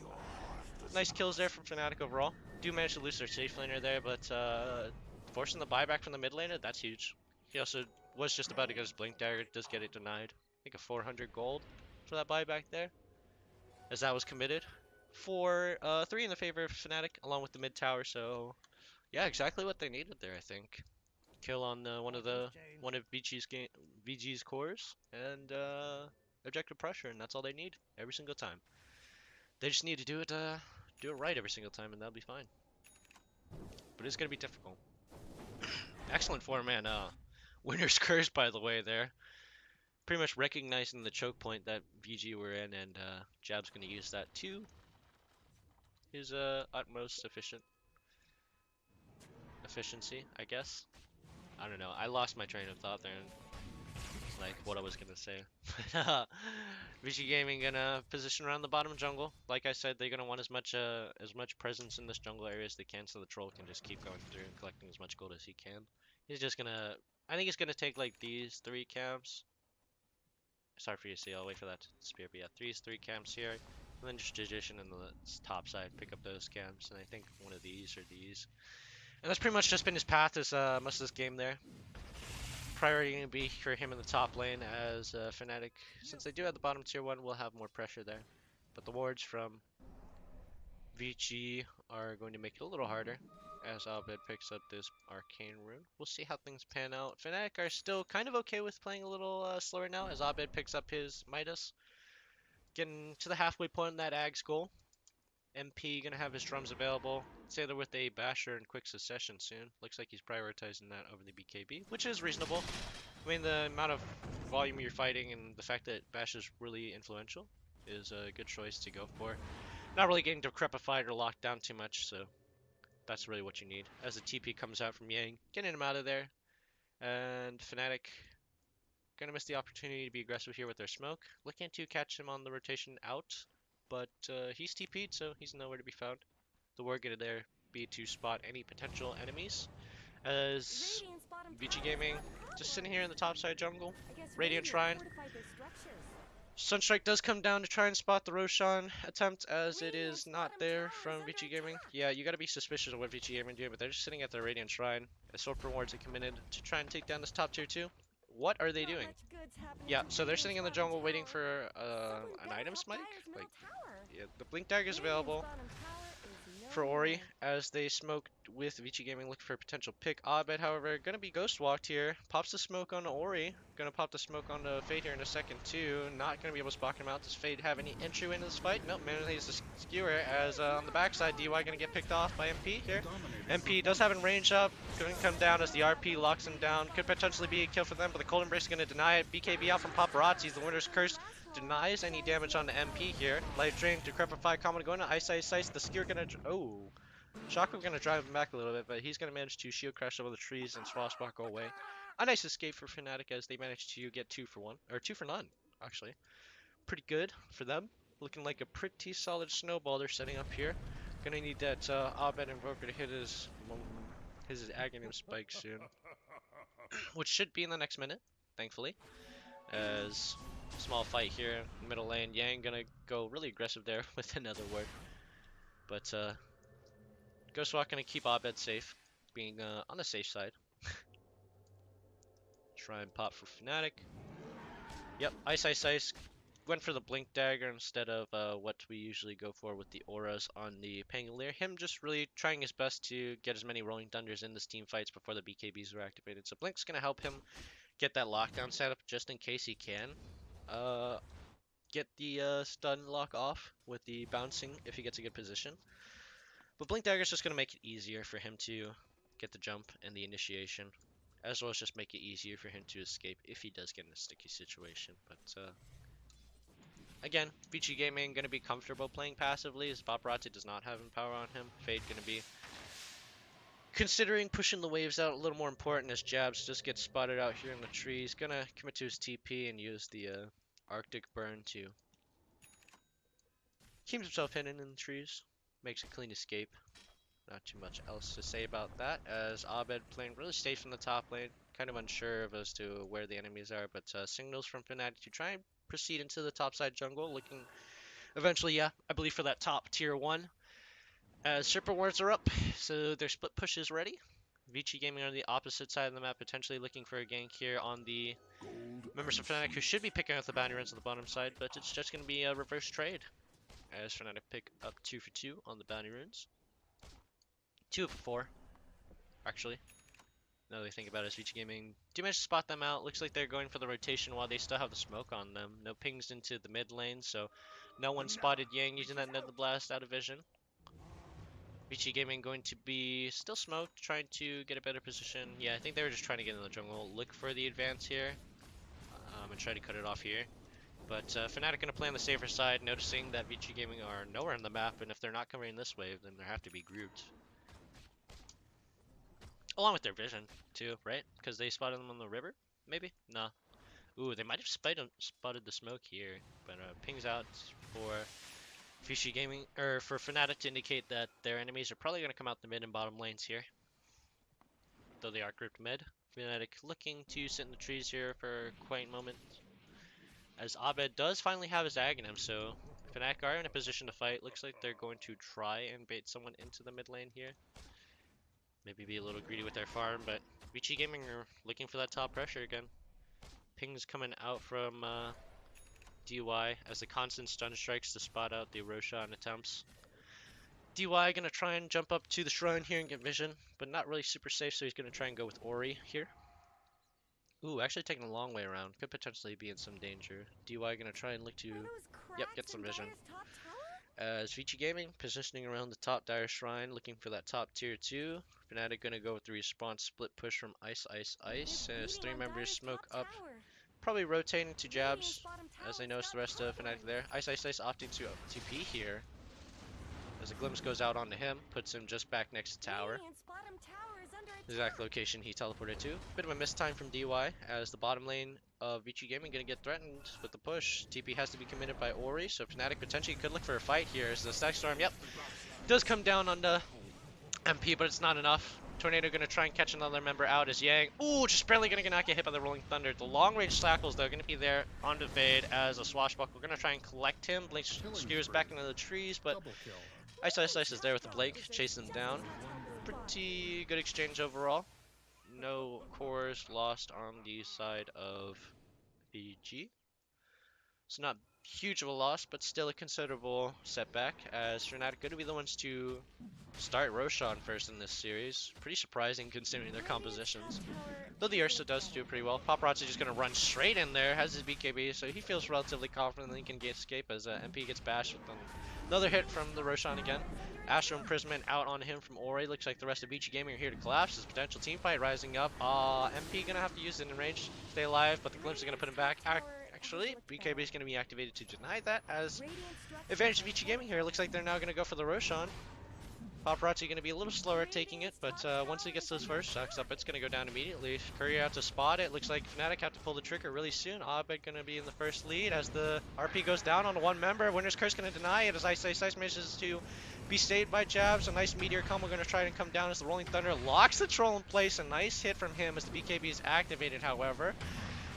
Nice kills there from Fnatic overall. Do manage to lose their safe laner there, but forcing the buyback from the mid laner, that's huge. He also was just about to get his Blink Dagger, does get it denied. I think a 400 gold for that buyback there, as that was committed. 3 in the favor of Fnatic, along with the mid tower, so yeah, exactly what they needed there, I think. Kill on one of VG's cores, and objective pressure, and that's all they need every single time. They just need to do it right every single time, and that'll be fine. But it's gonna be difficult. Excellent form, man. Winner's curse, by the way, there. Pretty much recognizing the choke point that VG were in, and Jab's gonna use that to his utmost efficiency, I guess. I don't know. I lost my train of thought there, and like what I was gonna say. Vici Gaming gonna position around the bottom jungle. Like I said, they're gonna want as much presence in this jungle area as they can, so the troll can just keep going through and collecting as much gold as he can. He's just gonna. I think he's gonna take like these 3 camps. Sorry for you to see. I'll wait for that spear. But yeah, these 3 camps here, and then just position in the top side, pick up those camps, and I think one of these or these. And that's pretty much just been his path as most of this game there. Priority going to be for him in the top lane as Fnatic, since they do have the bottom tier 1, will have more pressure there. But the wards from Vici are going to make it a little harder as Albed picks up this arcane rune. We'll see how things pan out. Fnatic are still kind of okay with playing a little slower now as Albed picks up his Midas. Getting to the halfway point in that Ag's goal. MP gonna have his drums available. Say they're with a basher in quick succession soon. Looks like he's prioritizing that over the BKB, which is reasonable. I mean, the amount of volume you're fighting and the fact that bash is really influential is a good choice to go for. Not really getting decrepified or locked down too much, so that's really what you need. As the TP comes out from Yang, getting him out of there. And Fnatic gonna miss the opportunity to be aggressive here with their smoke. Looking to catch him on the rotation out. But he's TP'd, so he's nowhere to be found. The word gonna there be to spot any potential enemies. As Vici Gaming just sitting here in the top side jungle. Radiant Shrine. Sunstrike does come down to try and spot the Roshan attempt as it is not there from Vici Gaming. Yeah, you gotta be suspicious of what Vici Gaming doing, but they're just sitting at their Radiant Shrine. As Sword Rewards are committed to try and take down this top tier 2. What are they doing? Yeah, so they're sitting in the jungle waiting for an item spike. Like, yeah, the Blink Dagger is available for Ori as they smoke with Vici Gaming looking for a potential pick. Abed, however, gonna be ghost walked here. Pops the smoke on Ori. Gonna pop the smoke on Fade here in a second too. Not gonna be able to spot him out. Does Fade have any entry into this fight? Nope, manages to skewer as on the backside DY gonna get picked off by MP here. MP does have a range up. Gonna come down as the RP locks him down. Could potentially be a kill for them, but the Cold Embrace is gonna deny it. BKB out from Paparazzi's the winner's curse. Denies any damage on the MP here. Life Drain, Decrepify, Common going to Ice Ice Ice. The Skewer gonna. Oh. Shockwave gonna drive him back a little bit, but he's gonna manage to shield crash over the trees and swashbuckle away. A nice escape for Fnatic as they managed to get 2 for 1. Or 2 for none, actually. Pretty good for them. Looking like a pretty solid snowball they're setting up here. Gonna need that Abed Invoker to hit his Aghanim spike soon. Which should be in the next minute, thankfully. As small fight here in middle lane. Yang gonna go really aggressive there with another word. But Ghostwalk gonna keep Abed safe, being on the safe side. Try and pop for Fnatic. Yep, Ice Ice Ice. Went for the Blink Dagger instead of what we usually go for with the auras on the Pangolier. Him just really trying his best to get as many Rolling Thunders in this team fights before the BKBs are activated. So Blink's gonna help him get that lockdown set up just in case he can. Get the stun lock off with the bouncing if he gets a good position. But Blink Dagger is just going to make it easier for him to get the jump and the initiation, as well as just make it easier for him to escape if he does get in a sticky situation. But again, Vici Gaming going to be comfortable playing passively as Paparazzi does not have power on him. Fade going to be considering pushing the waves out a little more important as Jabs just gets spotted out here in the trees. Going to commit to his TP and use the Arctic Burn to keep himself hidden in the trees. Makes a clean escape. Not too much else to say about that, as Abed playing really safe in the top lane. Kind of unsure of as to where the enemies are, but signals from Fnatic to try and proceed into the topside jungle, looking eventually, yeah, I believe for that top tier 1. As Serpent Wards are up, so their split push is ready. Vici Gaming on the opposite side of the map, potentially looking for a gank here on the members of Fnatic, who should be picking up the bounty runs on the bottom side, but it's just going to be a reverse trade. As Fnatic pick up 2 for 2 on the bounty runes. 2 for 4, actually. Now they think about it, as Vici Gaming do manage to spot them out. Looks like they're going for the rotation while they still have the smoke on them. No pings into the mid lane, so no one spotted Yang using that Nether Blast out of vision. Vici Gaming going to be still smoked, trying to get a better position. Yeah, I think they were just trying to get in the jungle, look for the advance here, and try to cut it off here. But Fnatic going to play on the safer side, noticing that Vici Gaming are nowhere on the map, and if they're not covering this wave, then they have to be grouped. Along with their vision, too, right? Because they spotted them on the river? Maybe? Nah. Ooh, they might have spotted the smoke here, but pings out for Vici Gaming, or for Fnatic to indicate that their enemies are probably going to come out the mid and bottom lanes here. Though they are grouped mid. Fnatic looking to sit in the trees here for quite a moment. As Abed does finally have his Aghanim, so Fnatic are in a position to fight. Looks like they're going to try and bait someone into the mid lane here. Maybe be a little greedy with their farm, but Vici Gaming are looking for that top pressure again. Pings coming out from DY as the constant stun strikes to spot out the Roshan attempts. DY gonna try and jump up to the shrine here and get vision, but not really super safe, so he's gonna try and go with Ori here. Ooh, actually taking a long way around. Could potentially be in some danger. DY gonna try and look to, get some vision. As Vici Gaming positioning around the top Dire Shrine, looking for that top tier 2. Fnatic gonna go with the response split push from Ice, Ice, Ice. As 3 members smoke up, probably rotating to jabs, as they notice the rest of Fnatic there. Ice, Ice, Ice opting to TP here. As a glimpse goes out onto him, puts him just back next to tower. Exact location he teleported to. Bit of a mistime from DY, as the bottom lane of Vici Gaming gonna get threatened with the push. TP has to be committed by Ori, so Fnatic potentially could look for a fight here. As the Stack Storm, does come down on the MP, but it's not enough. Tornado gonna try and catch another member out as Yang. Ooh, just barely gonna not get hit by the Rolling Thunder. The long range Slackles though gonna be there on the Fade as a Swashbuckle. Gonna try and collect him. Blink skewers back into the trees, but Ice Ice Ice is there with the Blake, chasing him down. Pretty good exchange overall. No cores lost on the side of VG. It's not huge of a loss, but still a considerable setback, as Fnatic going to be the ones to start Roshan first in this series. Pretty surprising considering their compositions. Though the Ursa does do pretty well. Paparazzi just going to run straight in there, has his BKB, so he feels relatively confident that he can escape as MP gets bashed with another hit from the Roshan again. Astro Imprisonment out on him from Ori. Looks like the rest of Vici Gaming are here to collapse. This potential team fight rising up. MP gonna have to use it in range, stay alive, but the glimpse is gonna put him back. Actually, BKB is gonna be activated to deny that, as advantage Vici Gaming here. Looks like they're now gonna go for the Roshan. Paparazzi gonna be a little slower at taking it, but once he gets those first stocks up, it's gonna go down immediately. Courier out to spot it. Looks like Fnatic have to pull the trigger really soon. Abed gonna be in the first lead as the RP goes down on one member. Winner's Curse gonna deny it as Ice Ice Ice manages to be saved by jabs. A nice meteor combo gonna try and come down as the Rolling Thunder locks the troll in place. A nice hit from him as the BKB is activated, however.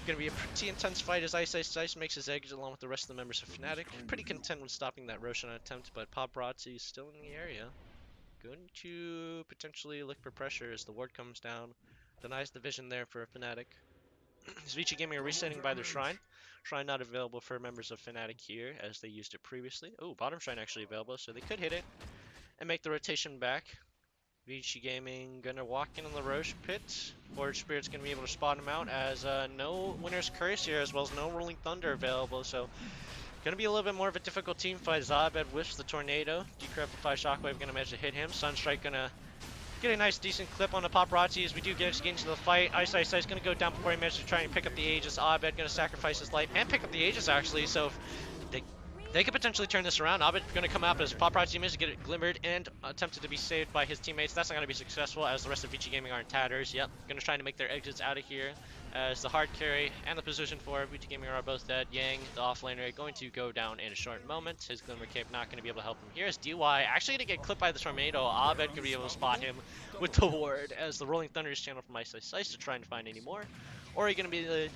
Gonna be a pretty intense fight as Ice Ice Ice makes his exit along with the rest of the members of Fnatic. Pretty content with stopping that Roshan attempt, but Paparazzi is still in the area. Going to potentially look for pressure as the ward comes down. Denies the vision there for Fnatic. Vici Gaming are resetting by their shrine. Shrine not available for members of Fnatic here as they used it previously. Oh, bottom shrine actually available, so they could hit it and make the rotation back. Vici Gaming gonna walk in on the Roche pit. Forge Spirit's gonna be able to spot him out as no Winner's Curse here, as well as no Rolling Thunder available, so gonna be a little bit more of a difficult team fight. Zabed whiffs the Tornado. Decrepify Shockwave gonna manage to hit him. Sunstrike gonna get a nice decent clip on the Paparazzi as we do get into the fight. Ice Ice Ice gonna go down before he manages to try and pick up the Aegis. Abed gonna sacrifice his life and pick up the Aegis actually, so they could potentially turn this around. Abed gonna come out as Paparazzi manages to get it glimmered and attempted to be saved by his teammates. That's not gonna be successful as the rest of Vici Gaming are in tatters. Yep, gonna try to make their exits out of here as the hard carry and the position for Vici Gaming are both dead. Yang, the offlaner, going to go down in a short moment. His Glimmer Cape not going to be able to help him here. As DY actually going to get clipped by the Tornado. Abed could be able to spot him with the ward as the Rolling Thunder is channeled from Ice Ice Ice to try and find any more. Or are you going to be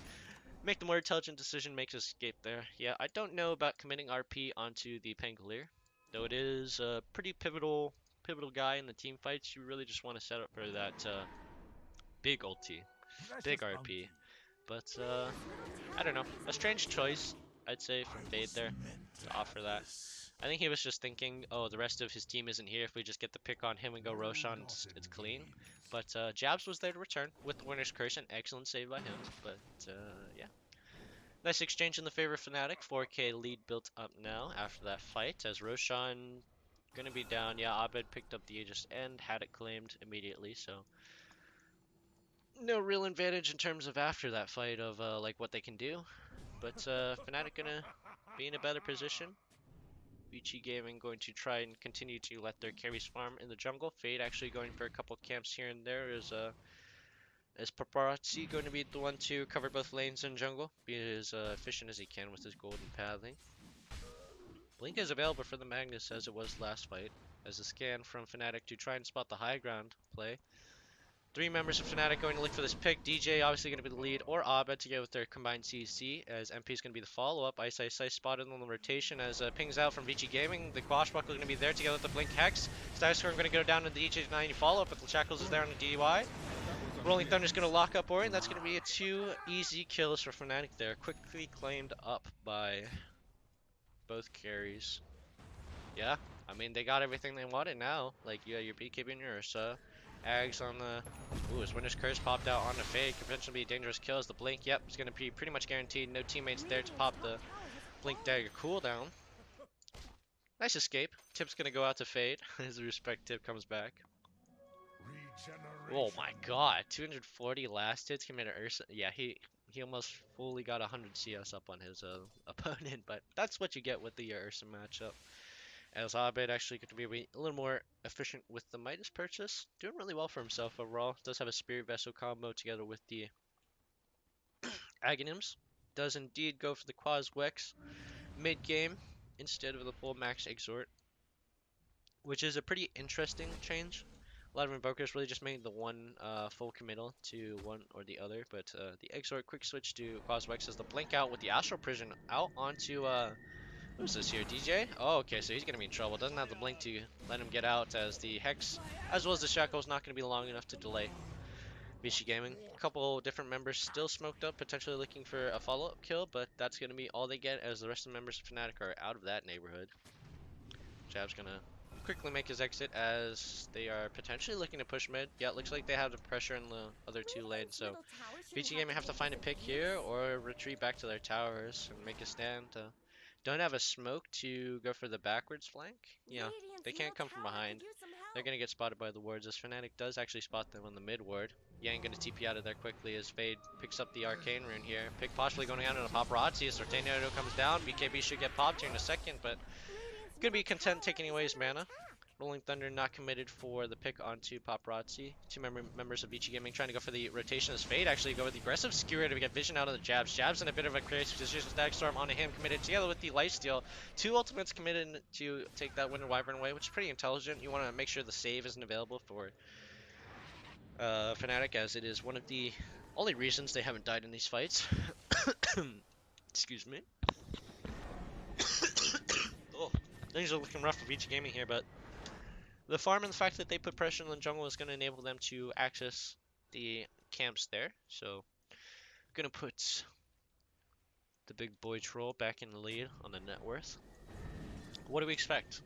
make the more intelligent decision, makes escape there. Yeah, I don't know about committing RP onto the Pangolier, though it is a pretty pivotal guy in the team fights. You really just want to set up for that big ulti. Big RP, but I don't know. A strange choice, I'd say, from Fade there to offer that. I think he was just thinking, oh, the rest of his team isn't here. If we just get the pick on him and go Roshan, it's clean. But Jabs was there to return with the winner's curse, an excellent save by him. But yeah, nice exchange in the favor of Fnatic. 4K lead built up now after that fight as Roshan gonna be down. Yeah, Abed picked up the Aegis and had it claimed immediately, so no real advantage in terms of after that fight of like what they can do. But Fnatic gonna be in a better position. Vici Gaming going to try and continue to let their carries farm in the jungle. Fade actually going for a couple camps here and there. Is Paparazzi going to be the one to cover both lanes and jungle? Be as efficient as he can with his golden pathing. Blink is available for the Magnus as it was last fight, as a scan from Fnatic to try and spot the high ground play. 3 members of Fnatic going to look for this pick. DJ obviously going to be the lead, or Abed together with their combined CC, as MP is going to be the follow-up. Ice spotted on the rotation as pings out from Vici Gaming. The Quashbuckle going to be there together with the Blink Hex. Status Storm going to go down to the DJ90 follow-up, but the Shackles is there on the DUI. Rolling Thunder is going to lock up Ori, and that's going to be 2 easy kills for Fnatic there. Quickly claimed up by both carries. Yeah, I mean, they got everything they wanted now. Like, yeah, your BKB and your Ursa. Ags on the... Ooh, his Winter's Curse popped out on the Fade. Could potentially be a dangerous kill as the Blink. Yep, it's going to be pretty much guaranteed. No teammates there to pop the Blink Dagger cooldown. Nice escape. Tip's going to go out to Fade as the respect Tip comes back. Oh my god, 240 last hits committed Ursa. Yeah, he almost fully got 100 CS up on his opponent, but that's what you get with the Ursa matchup. As Abed actually going to be a little more efficient with the Midas purchase. Doing really well for himself overall. Does have a Spirit Vessel combo together with the Aghanim's. Does indeed go for the Quaz Wex mid-game instead of the full max Exhort, which is a pretty interesting change. A lot of Invokers really just made the one full committal to one or the other, but the Exhort quick switch to Quaz Wex as the Blink out with the Astral Prison out onto who's this here, DJ? Oh, okay, so he's going to be in trouble. Doesn't have the Blink to let him get out as the Hex, as well as the Shackle, is not going to be long enough to delay Vici Gaming. A couple different members still smoked up, potentially looking for a follow-up kill, but that's going to be all they get as the rest of the members of Fnatic are out of that neighborhood. Jab's going to quickly make his exit as they are potentially looking to push mid. Yeah, it looks like they have the pressure in the other 2 lanes, so Vici Gaming have to find a pick here or retreat back to their towers and make a stand. Don't have a smoke to go for the backwards flank. Yeah, they can't come from behind. They're going to get spotted by the wards as Fnatic does actually spot them on the mid ward. Yang going to TP out of there quickly as Fade picks up the Arcane Rune here. Pick possibly going down to the Paparazzi as Sortenio comes down. BKB should get popped here in a second, but going to be content taking away his mana. Rolling Thunder not committed for the pick onto Paparazzi. 2 members of Vici Gaming trying to go for the rotation as Fade actually go with the aggressive skewer to get vision out of the Jabs. Jabs in a bit of a crazy position. Static Storm onto him committed together with the Lifesteal. 2 ultimates committed to take that Winter Wyvern away, which is pretty intelligent. You want to make sure the save isn't available for Fnatic, as it is one of the only reasons they haven't died in these fights. Excuse me. Oh, things are looking rough for Vici Gaming here, but the farm and the fact that they put pressure on the jungle is going to enable them to access the camps there. So, going to put the big boy troll back in the lead on the net worth. What do we expect?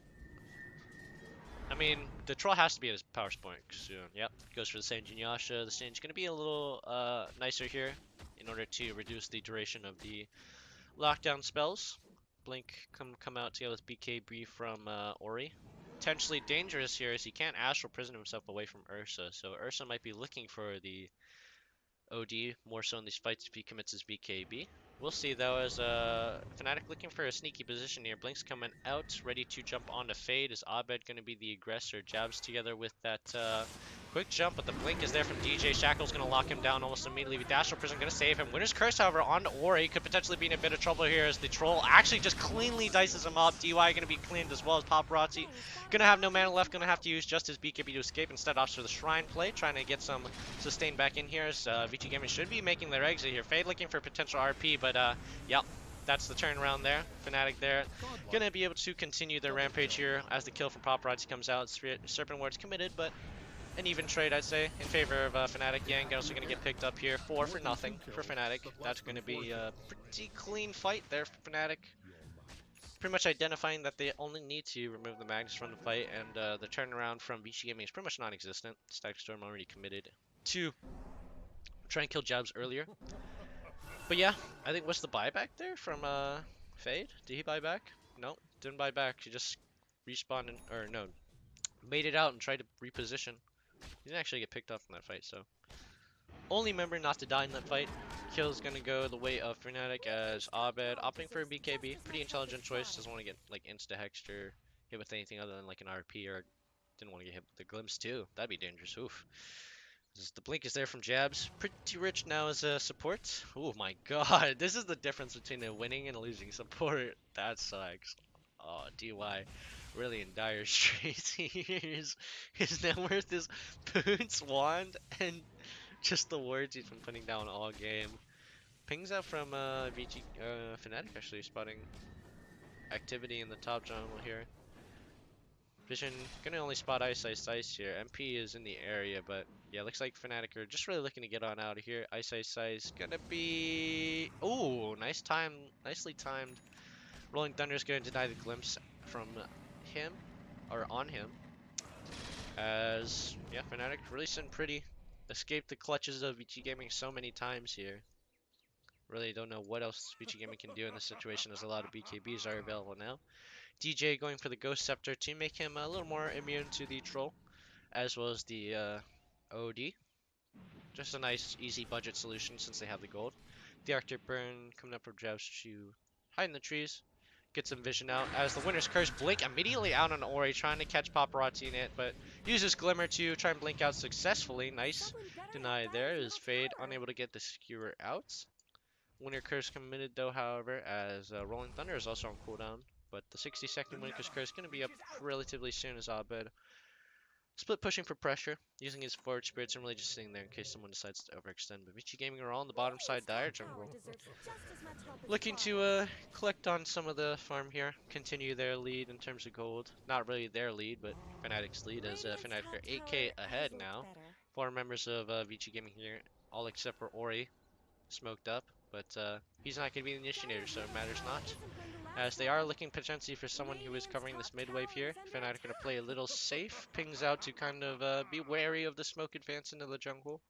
I mean, the troll has to be at his power point soon. Yep, goes for the Saint Jinyasha. The Saint's going to be a little nicer here in order to reduce the duration of the lockdown spells. Blink come out together with BKB from Ori. Potentially dangerous here as he can't Astral Prison himself away from Ursa. So Ursa might be looking for the OD more so in these fights if he commits his BKB. We'll see though, as Fnatic looking for a sneaky position here. Blink's coming out, ready to jump onto Fade. Is Abed going to be the aggressor? Jabs together with that quick jump, but the Blink is there from DJ. Shackle's going to lock him down almost immediately. The Astral Prison going to save him. Winter's Curse, however, on Ori. Could potentially be in a bit of trouble here as the Troll actually just cleanly dices him up. DY going to be cleaned as well as Paparazzi. Going to have no mana left. Going to have to use just his BKB to escape. Instead, opts for the Shrine play, trying to get some sustain back in here as Vici Gaming should be making their exit here. Fade looking for potential RP, but yep. That's the turnaround there. Fnatic there. Gonna be able to continue their rampage here as the kill from Paparazzi comes out. Serpent Ward's committed, but an even trade, I'd say, in favor of Fnatic. Yang also gonna get picked up here. 4 for nothing for Fnatic. That's gonna be a pretty clean fight there for Fnatic. pretty much identifying that they only need to remove the Magnus from the fight, and the turnaround from Vici Gaming is pretty much non-existent. Static Storm already committed to try and kill Jabs earlier. But yeah, I think what's the buyback there from Fade? Did he buy back? No, didn't buy back. He just respawned and, or no, made it out and tried to reposition. He didn't actually get picked up in that fight, so only member not to die in that fight. Kill's gonna go the way of Fnatic as Abed opting for a BKB. Pretty intelligent choice. Doesn't want to get like insta-hexed or hit with anything other than like an RP, or didn't want to get hit with the glimpse too. That'd be dangerous. Oof. The blink is there from Jabs. Pretty rich now as a support. Oh my god. This is the difference between a winning and losing support. That sucks. Oh, DY really in dire straits. His net worth is Boots, Wand, and just the words he's been putting down all game. Pings out from Vici, Fnatic actually spotting activity in the top jungle here. Vision gonna only spot Ice here. MP is in the area, but yeah, looks like Fnatic are just really looking to get on out of here. Ice gonna be... Ooh, nice time, nicely timed. Rolling Thunder is gonna deny the glimpse from him, or on him. As, yeah, Fnatic really sitting pretty. Escaped the clutches of Vici Gaming so many times here. Really don't know what else Vici Gaming can do in this situation, as a lot of BKBs are available now. DJ going for the Ghost Scepter to make him a little more immune to the Troll, as well as the OD. Just a nice, easy budget solution since they have the gold. The Arctic Burn coming up from Jabs to hide in the trees. Get some vision out as the Winter's Curse blink immediately out on Ori, trying to catch Paparazzi in it, but uses Glimmer to try and blink out successfully. Nice deny there. Is Fade unable to get the Skewer out. Winter Curse committed though, however, as Rolling Thunder is also on cooldown. But the 60-second Winter's Curse is going to be up relatively soon as Abed. Split pushing for pressure, using his forward spirits and really just sitting there in case someone decides to overextend. But Vici Gaming are all on the bottom side dire jungle. Looking to collect on some of the farm here, continue their lead in terms of gold. Not really their lead, but Fnatic's lead, as Fnatic are 8k ahead now. 4 members of Vici Gaming here, all except for Ori, smoked up. But he's not going to be the initiator, so it matters not. As they are looking potentially for someone who is covering this mid wave here. Fnatic are going to play a little safe. Pings out to kind of be wary of the smoke advance into the jungle.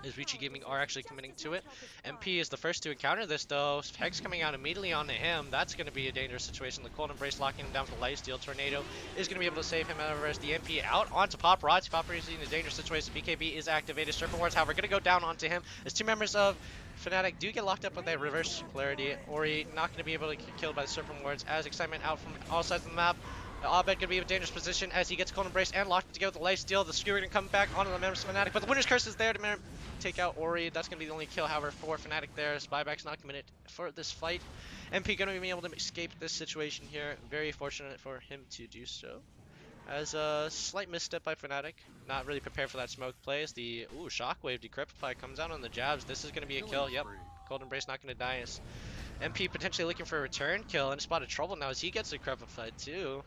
As Vici Gaming are actually committing to it. MP is the first to encounter this though. Hex coming out immediately onto him. That's going to be a dangerous situation. The Cold Embrace locking him down for the lifesteal. Tornado is going to be able to save him, however, as the MP out onto Paparazzi. Paparazzi in a dangerous situation. BKB is activated. Serpent Wards, however, going to go down onto him as 2 members of Fnatic do get locked up with that reverse polarity. Ori not going to be able to get killed by the Serpent Wards as excitement out from all sides of the map. Abed going to be in a dangerous position as he gets Cold Embrace and locked together with the lifesteal. The Skewer going to come back onto the members of Fnatic, but the Winter's Curse is there to take out Ori. That's going to be the only kill, however, for Fnatic there, as Buyback's not committed for this fight. MP going to be able to escape this situation here. Very fortunate for him to do so. As a slight misstep by Fnatic, not really prepared for that smoke play. As the Shockwave Decrepify comes out on the Jabs. This is going to be a kill. Yep, Cold Embrace not going to die. As MP potentially looking for a return kill and a spot of trouble now as he gets Decrepified too.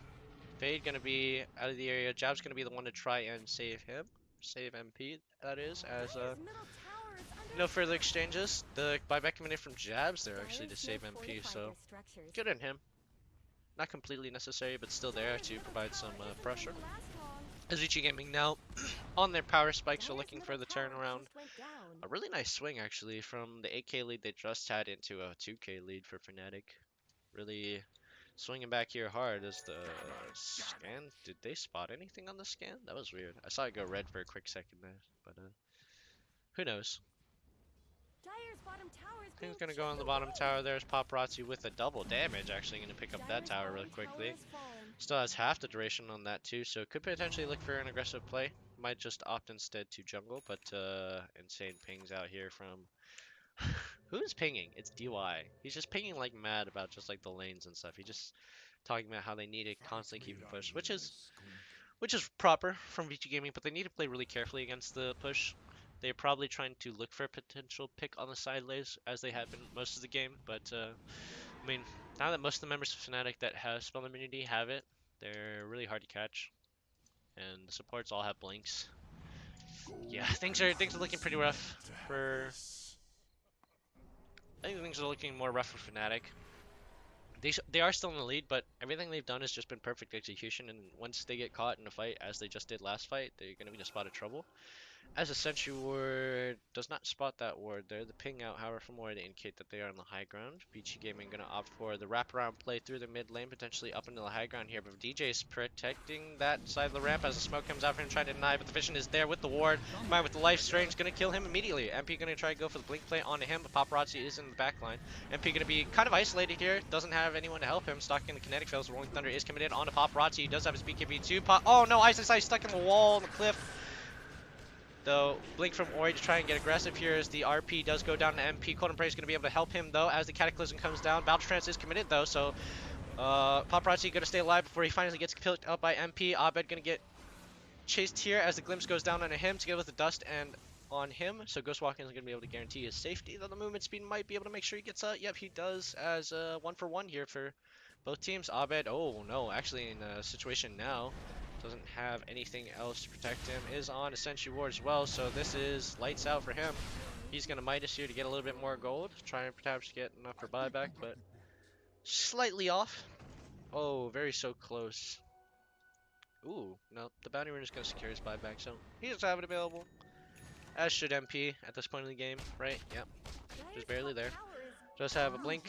Fade going to be out of the area. Jab's going to be the one to try and save him. Save MP, that is, as no further exchanges. The buyback coming in from Jabs there actually to save MP, so good on him. Not completely necessary, but still there to provide some pressure. As Vici Gaming now on their power spikes are looking for the turnaround. A really nice swing actually from the 8k lead they just had into a 2k lead for Fnatic. Really swinging back here hard as the scan. Did they spot anything on the scan? That was weird. I saw it go red for a quick second there, but who knows? He's gonna go on the bottom tower. There's Paparazzi with a double damage. Actually gonna pick up that tower really quickly. Still has half the duration on that too, so could potentially look for an aggressive play. Might just opt instead to jungle, but insane pings out here from who's pinging? It's DY. He's just pinging like mad about just like the lanes and stuff. He's just talking about how they need to constantly keep it push, which is proper from Vici Gaming, but they need to play really carefully against the push. They're probably trying to look for a potential pick on the side lanes as they have been most of the game, but I mean, now that most of the members of Fnatic that have spell immunity have it, they're really hard to catch, and the supports all have blinks. Yeah, things are looking pretty rough for. I think things are looking more rough for Fnatic. They are still in the lead, but everything they've done has just been perfect execution. And once they get caught in a fight, as they just did last fight, they're gonna be in a spot of trouble. As a sentry ward does not spot that ward there. The ping out, however, from ward to indicate that they are on the high ground. Vici Gaming gonna opt for the wraparound play through the mid lane, potentially up into the high ground here. But DJ's protecting that side of the ramp as the smoke comes out for him, trying to deny. But the vision is there with the ward. Combined with the life strange, gonna kill him immediately. MP gonna try to go for the blink play onto him, but Paparazzi is in the back line. MP gonna be kind of isolated here. Doesn't have anyone to help him. Stuck in the kinetic fails. Rolling Thunder is committed onto Paparazzi. He does have his BKB too. Oh no, Ice stuck in the wall on the cliff. Though, blink from Ori to try and get aggressive here as the RP does go down to MP. Cold Embrace is going to be able to help him, though, as the Cataclysm comes down. Battle Trance is committed, though, so Paparazzi going to stay alive before he finally gets picked up by MP. Abed going to get chased here as the Glimpse goes down onto him together with the Dust and on him. So Ghostwalking is going to be able to guarantee his safety, though the movement speed might be able to make sure he gets out. Yep, he does, as 1-for-1 here for both teams. Abed, oh no, actually in a situation now, doesn't have anything else to protect him, is on a Sentry Ward as well, so this is lights out for him. He's going to Midas here to get a little bit more gold, try and perhaps get enough for buyback, but slightly off. Oh, very so close. Ooh, no, the Bounty Runner is going to secure his buyback, so he does have it available. As should MP at this point in the game, right? Yep, just barely there. Does have a blink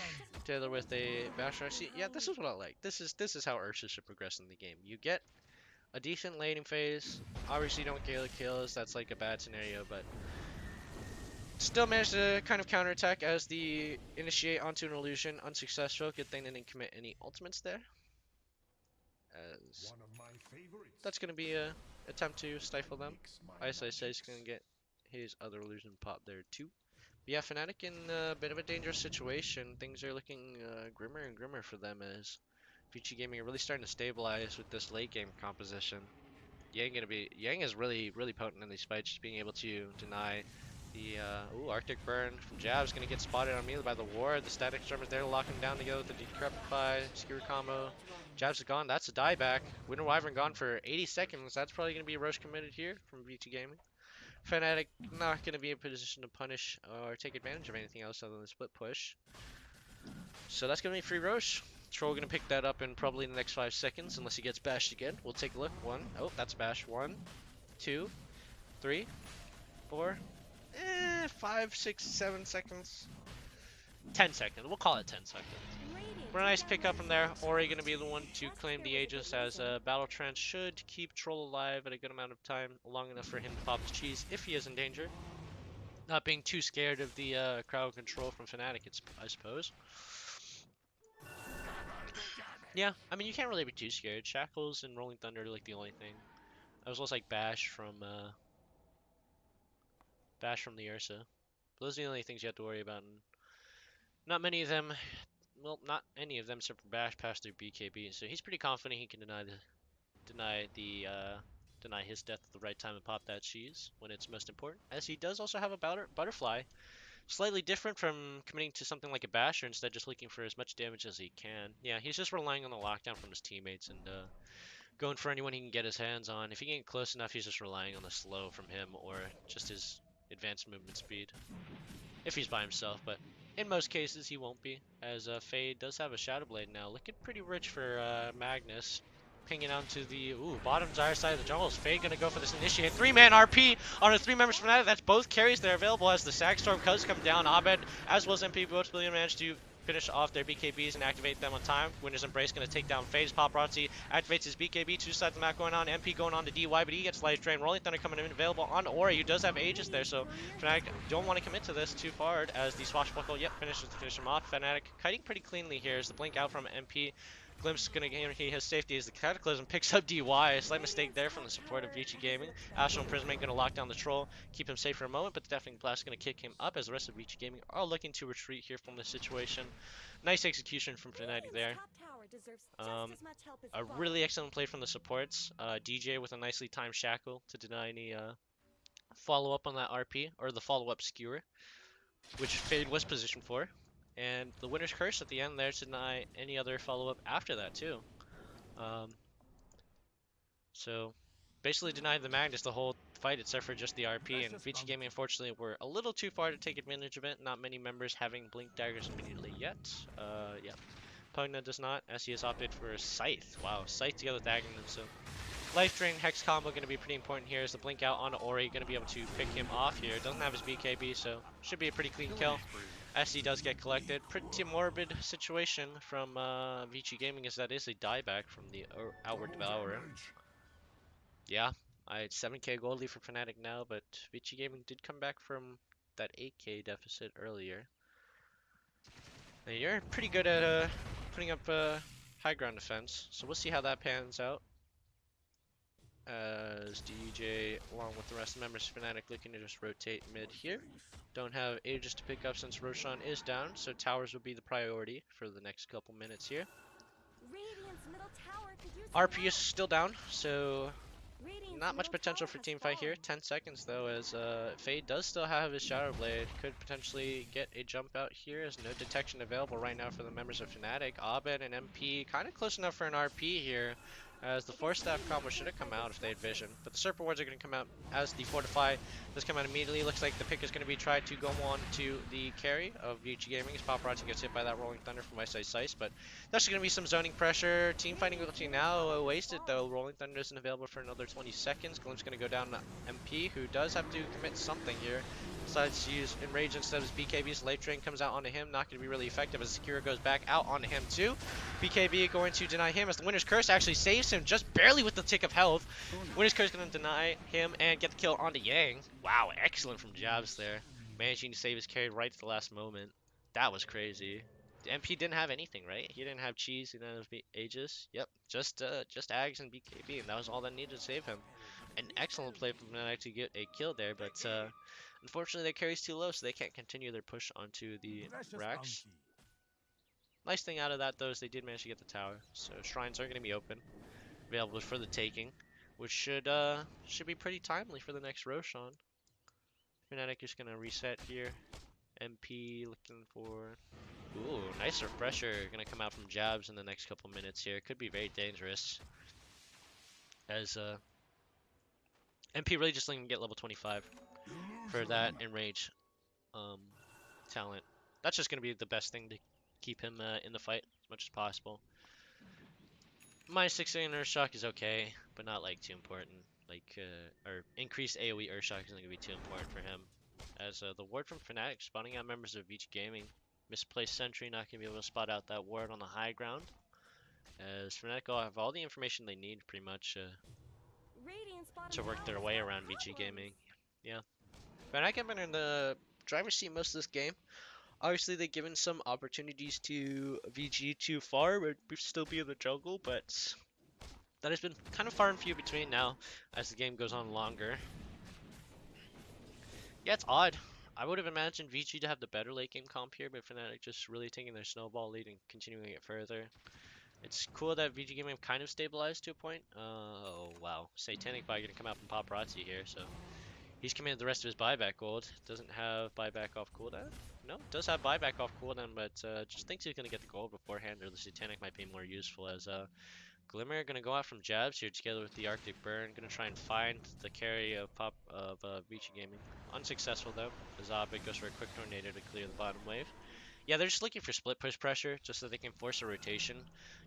together with a Bash Rush. See, yeah, this is what I like. This is how Ursa should progress in the game. You get a decent laning phase. Obviously, you don't get the kills. That's like a bad scenario, but still managed to kind of counterattack as the initiate onto an illusion unsuccessful. Good thing they didn't commit any ultimates there, as that's going to be a attempt to stifle them. Ice is going to get his other illusion pop there too. But yeah, Fnatic in a bit of a dangerous situation. Things are looking grimmer and grimmer for them as Vici Gaming are really starting to stabilize with this late game composition. Yang is really potent in these fights, just being able to deny the Arctic Burn from Jab's gonna get spotted on immediately by the ward. The Static Storm is there to lock him down to go with the Decrepify, Skewer combo. Jab's is gone, that's a dieback. Winter Wyvern gone for 80 seconds. That's probably gonna be a Roche committed here from Vici Gaming. Fnatic not gonna be in a position to punish or take advantage of anything else other than the split push. So that's gonna be free Roche. Troll gonna pick that up in probably the next 5 seconds, unless he gets bashed again. We'll take a look. Oh, that's bash. 1, 2, 3, 4, 5, 6, 7 seconds. 10 seconds. We'll call it 10 seconds. For a nice pickup from there. Ori gonna be the one to claim the Aegis, as Battle Trance should keep Troll alive at a good amount of time, long enough for him to pop the cheese if he is in danger. Not being too scared of the crowd control from Fnatic, I suppose. Yeah, I mean, you can't really be too scared. Shackles and Rolling Thunder are like the only thing. I was also like Bash from the Ursa. But those are the only things you have to worry about. And not many of them, well, not any of them except for Bash passed through BKB. So he's pretty confident he can deny his death at the right time and pop that cheese when it's most important. As he does also have a butterfly. Slightly different from committing to something like a Basher, instead just looking for as much damage as he can. Yeah, he's just relying on the lockdown from his teammates and going for anyone he can get his hands on. If he can get close enough, he's just relying on the slow from him or just his advanced movement speed. If he's by himself, but in most cases he won't be, as Fade does have a Shadow Blade now. Looking pretty rich for Magnus. Pinging out to the bottom dire side of the jungle. Is Fade gonna go for this initiate? 3-man RP on a 3 members from Fnatic. That's both carries that are available as the Sagstorm does come down. Abed as well as MP both will manage to finish off their BKBs and activate them on time. Winter's Embrace gonna take down Fade's Paparazzi. Activates his BKB. 2 sides of the map going on. MP going on to DY, but he gets Life Drain. Rolling Thunder coming in available on Ori, who does have Aegis there, so Fnatic don't want to commit to this too hard as the Swashbuckle, finishes to finish him off. Fnatic kiting pretty cleanly here as the blink out from MP. Glimpse is going to guarantee his safety as the Cataclysm picks up DY. A slight mistake there from the support of Vici Gaming. Astral Imprisonment going to lock down the Troll, keep him safe for a moment, but the Deafening Blast is going to kick him up as the rest of Vici Gaming are looking to retreat here from this situation. Nice execution from Fnatic there. A really excellent play from the supports. DJ with a nicely timed Shackle to deny any follow-up on that RP, or the follow-up Skewer, which Fade was positioned for. And the Winter's Curse at the end there to deny any other follow-up after that too. So basically denied the Magnus the whole fight except for just the RP, and Vici Gaming unfortunately were a little too far to take advantage of it. Not many members having Blink Daggers immediately yet. Yeah. Pugna does not, as he has opted for Scythe. Wow, Scythe together with Aghanim, so Life Drain Hex combo going to be pretty important here as the blink out on Ori, going to be able to pick him off here. Doesn't have his BKB, so should be a pretty clean kill. SC does get collected. Pretty morbid situation from Vici Gaming, as that is a dieback from the Outward Devourer. Yeah, I had 7k gold lead for Fnatic now, but Vici Gaming did come back from that 8k deficit earlier. And you're pretty good at putting up high ground defense, so we'll see how that pans out. As DJ, along with the rest of the members of Fnatic, looking to just rotate mid here. Don't have Aegis to pick up since Roshan is down, so towers will be the priority for the next couple minutes here. Radiant's middle tower could use RP is still down, so Radiant's not much middle potential tower for has team fight here. fallen. 10 seconds though, as Fade does still have his Shadow Blade. Could potentially get a jump out here, as no detection available right now for the members of Fnatic. Abed and MP kind of close enough for an RP here, as the Force Staff combo should have come out if they had vision. But the Serpent Wards are going to come out as the Fortify does come out immediately. Looks like the pick is going to be tried to go on to the carry of Vici Gaming, as Paparazzi gets hit by that Rolling Thunder from Ice Ice Ice. But that's going to be some zoning pressure. Team fighting ability now wasted though. Rolling Thunder isn't available for another 20 seconds. Glimpse going to go down to MP, who does have to commit something here. Decides to use Enrage instead of his BKB's. Life Drain comes out onto him, not going to be really effective as Sekiro goes back out onto him too. BKB going to deny him as the Winter's Curse actually saves him just barely with the tick of health. Winter's Curse going to deny him and get the kill onto Yang. Wow, excellent from Jabs there. Managing to save his carry right at the last moment. That was crazy. The MP didn't have anything, right? He didn't have cheese, he didn't have Aegis. Yep, just Ags and BKB, and that was all that needed to save him. An excellent play from Fnatic to get a kill there, but unfortunately their carry's too low, so they can't continue their push onto the racks. Nice thing out of that though is they did manage to get the tower, so shrines are going to be open, available for the taking, which should be pretty timely for the next Roshan. Fnatic is going to reset here. MP looking for, ooh, nice refresher going to come out from Jabs in the next couple minutes here. Could be very dangerous, as MP really just letting him get level 25 for that Enrage talent. That's just going to be the best thing to keep him in the fight as much as possible. Minus 6 in Earthshock is okay, but not like too important. Like, or increased AoE Earthshock isn't going to be too important for him. As the ward from Fnatic spawning out members of Vici Gaming. Misplaced sentry, not going to be able to spot out that ward on the high ground. As Fnatic will have all the information they need pretty much to work their way around Vici Gaming. Yeah. Fnatic have been in the driver's seat most of this game. Obviously, they've given some opportunities to VG too far, but we still be in the jungle, but that has been kind of far and few between now as the game goes on longer. Yeah, it's odd. I would have imagined VG to have the better late game comp here, but Fnatic just really taking their snowball lead and continuing it further. It's cool that VG Gaming have kind of stabilized to a point. Oh, wow. Satanic Buy going to come out from Paparazzi here, so he's committed the rest of his buyback gold. Doesn't have buyback off cooldown. No, does have buyback off cooldown, but just thinks he's going to get the gold beforehand, or the Satanic might be more useful, as Glimmer going to go out from Jabs here together with the Arctic Burn. Going to try and find the carry of Vici Gaming. Unsuccessful though, as Abed goes for a quick tornado to clear the bottom wave. Yeah, they're just looking for split push pressure, just so they can force a rotation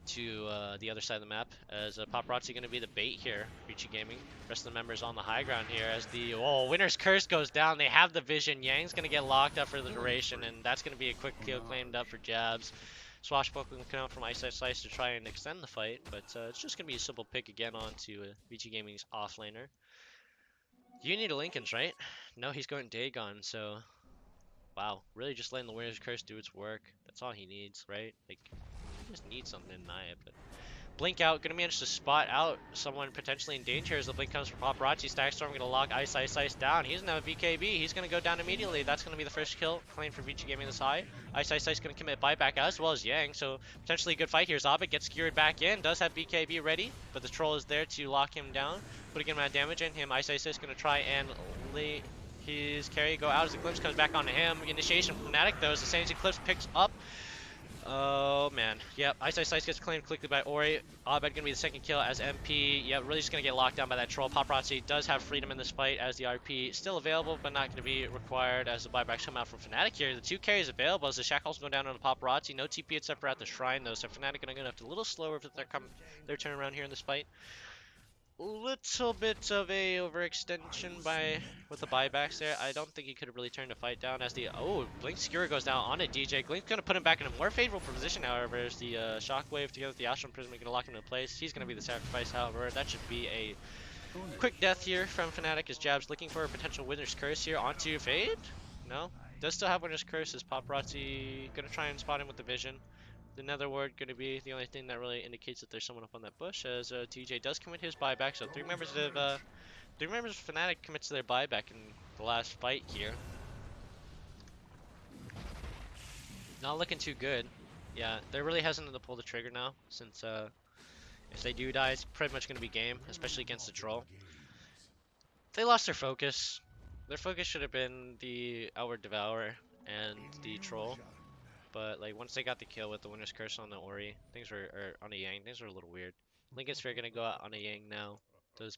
to the other side of the map. As Paparazzi going to be the bait here, Vici Gaming. Rest of the members on the high ground here as the Winter's Curse goes down. They have the vision. Yang's going to get locked up for the duration, and that's going to be a quick kill claimed up for Jabs. Swashbuckling come out from Ice Ice Ice to try and extend the fight, but it's just going to be a simple pick again onto Vici Gaming's offlaner. You need a Lincoln's, right? No, he's going Dagon, so wow, really just letting the Winter's Curse do its work. That's all he needs, right? Like, he just needs something to deny it, but Blink out, gonna manage to spot out someone potentially in danger as the blink comes from Paparazzi. Stackstorm gonna lock Ice Ice Ice down. He doesn't have a BKB. He's gonna go down immediately. That's gonna be the first kill claimed for Vici Gaming this high. Ice Ice Ice gonna commit buyback as well as Yang, so potentially a good fight here. Zabit gets skewered back in, does have BKB ready, but the troll is there to lock him down, putting him at damage in him. Ice Ice Ice gonna try and lay his carry go out as the Eclipse comes back onto him. Initiation from Fnatic though, as the Sands Eclipse picks up Oh man, yep. Ice Ice Ice gets claimed quickly by Ori. Abed gonna be the second kill as MP. Yep, really just gonna get locked down by that troll. Paparazzi does have freedom in this fight as the RP still available, but not gonna be required as the buybacks come out from Fnatic here. The 2 carries available as the shackles go down on the Paparazzi. No TP except for at the shrine though, so Fnatic gonna go a little slower with their turnaround here in this fight. Little bit of a overextension by with the buybacks there. I don't think he could have really turned the fight down as the Blink Skewer goes down on a DJ. Blink's gonna put him back in a more favorable position, however, as the Shockwave together with the Astral Prism are gonna lock him into place. He's gonna be the sacrifice, however. That should be a quick death here from Fnatic as Jab's looking for a potential Winner's Curse here onto Fade. No. Does still have Winner's Curse as Paparazzi gonna try and spot him with the vision. The nether ward going to be the only thing that really indicates that there's someone up on that bush, as TJ does commit his buyback. So three members of Fnatic commits to their buyback in the last fight here. Not looking too good. Yeah, they're really hesitant to pull the trigger now, since if they do die, it's pretty much going to be game, especially against the troll. They lost their focus. Their focus should have been the Outward Devourer and the troll. But like once they got the kill with the Winner's Curse on the Ori, things were on a Yang, things were a little weird. Lincoln Sphere gonna go out on a Yang now. Does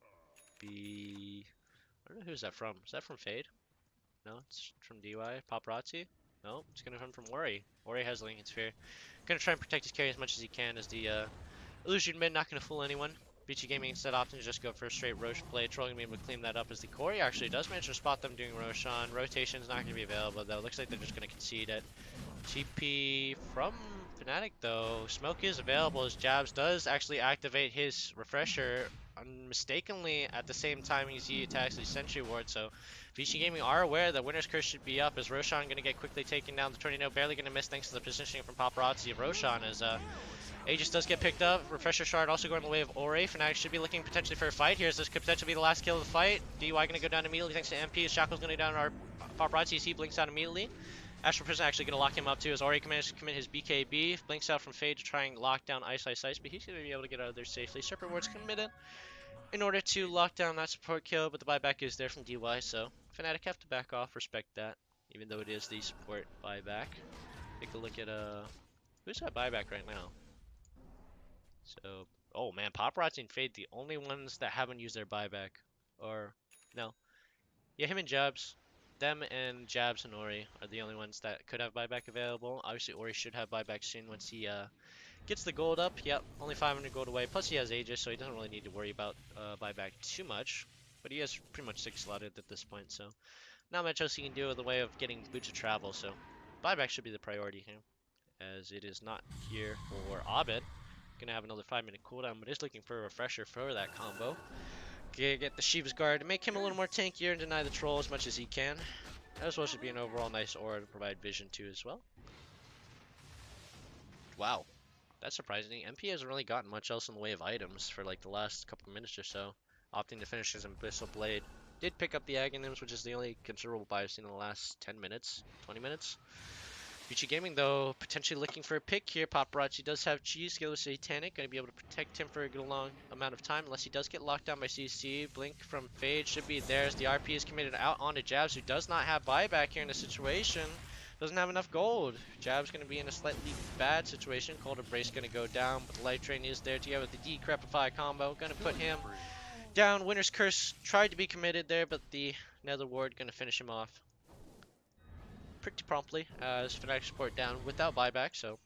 be I don't know who's that from. Is that from Fade? No, it's from DY. Paparazzi? No, it's gonna come from Ori. Ori has Lincoln Sphere. Gonna try and protect his carry as much as he can as the Illusion mid not gonna fool anyone. Vici Gaming instead opting to just go for a straight Roche play. Troll gonna be able to clean that up as the Corey actually does manage to spot them doing Roshan. Rotation's not gonna be available though. Looks like they're just gonna concede it. TP from Fnatic though. Smoke is available as Jabs does actually activate his refresher mistakenly at the same time as he attacks the Sentry Ward. So Vici Gaming are aware that Winner's Curse should be up as Roshan gonna get quickly taken down. The Tornado barely gonna miss thanks to the positioning from Paparazzi of Roshan as Aegis does get picked up. Refresher Shard also going the way of Ori. Fnatic should be looking potentially for a fight here as this could potentially be the last kill of the fight. DY gonna go down immediately thanks to MP. Shackle's gonna go down our Paparazzi as he blinks out immediately. Astral Prison actually going to lock him up too as Ori managed to commit his BKB. Blinks out from Fade to try and lock down Ice Ice Ice, but he's going to be able to get out of there safely. Serpent Ward's committed in order to lock down that support kill, but the buyback is there from DY, so Fnatic have to back off, respect that, even though it is the support buyback. Take a look at, who's that buyback right now? So, oh man, Paparazzi and Fade, the only ones that haven't used their buyback. Or, no. Yeah, him and Jabs. Them and Jabs and Ori are the only ones that could have buyback available. Obviously, Ori should have buyback soon once he gets the gold up. Yep, only 500 gold away. Plus, he has Aegis, so he doesn't really need to worry about buyback too much. But he has pretty much 6 slotted at this point, so not much else he can do in the way of getting boots of travel. So buyback should be the priority here, as it is not here for Abed. Gonna have another 5-minute cooldown, but is looking for a refresher for that combo. Get the Shiva's Guard to make him a little more tankier and deny the troll as much as he can. As well should be an overall nice aura to provide vision to as well. Wow, that's surprising. MP hasn't really gotten much else in the way of items for like the last couple of minutes or so. Opting to finish his Abyssal Blade. Did pick up the Aghanims, which is the only considerable buy I've seen in the last 10 minutes, 20 minutes. Vici Gaming, though, potentially looking for a pick here. Paparazzi does have Cheese, Skiller Satanic, going to be able to protect him for a good long amount of time, unless he does get locked down by CC. Blink from Fade should be there as the RP is committed out onto Jabs, who does not have buyback here in the situation. Doesn't have enough gold. Jab's going to be in a slightly bad situation. Cold Embrace going to go down, but the Light Train is there together with the Decrepify combo. Going to put him down. Winner's Curse tried to be committed there, but the Nether Ward going to finish him off pretty promptly as Fnatic support down without buyback, so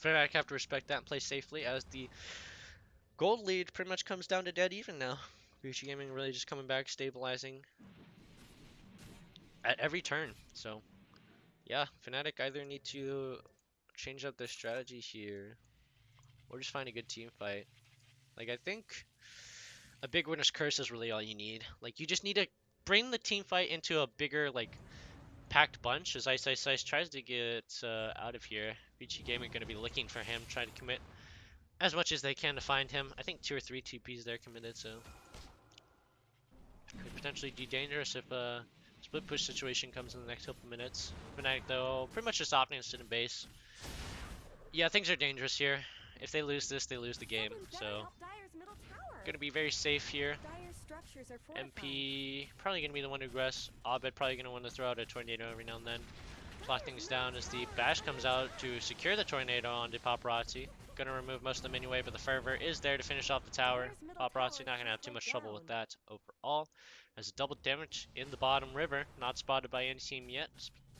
Fnatic have to respect that and play safely as the gold lead pretty much comes down to dead even now. Vici Gaming really just coming back, stabilizing at every turn. So yeah, Fnatic either need to change up their strategy here or just find a good team fight. Like I think a big Winner's Curse is really all you need. Like you just need to bring the team fight into a bigger like packed bunch as Ice Ice Ice tries to get out of here. Vici Gaming going to be looking for him, trying to commit as much as they can to find him. I think 2 or 3 TPs there committed, so could potentially be dangerous if a split push situation comes in the next couple minutes. Fnatic though, pretty much just opting to sit in base. Yeah, things are dangerous here. If they lose this, they lose the game. So going to be very safe here. MP probably going to be the one to aggress. Abed probably going to want to throw out a tornado every now and then. lock things down as the bash comes out to secure the tornado onto Paparazzi. Gonna remove most of the minion wave, but the fervor is there to finish off the tower. Paparazzi not gonna have too much trouble with that overall. As a double damage in the bottom river, not spotted by any team yet.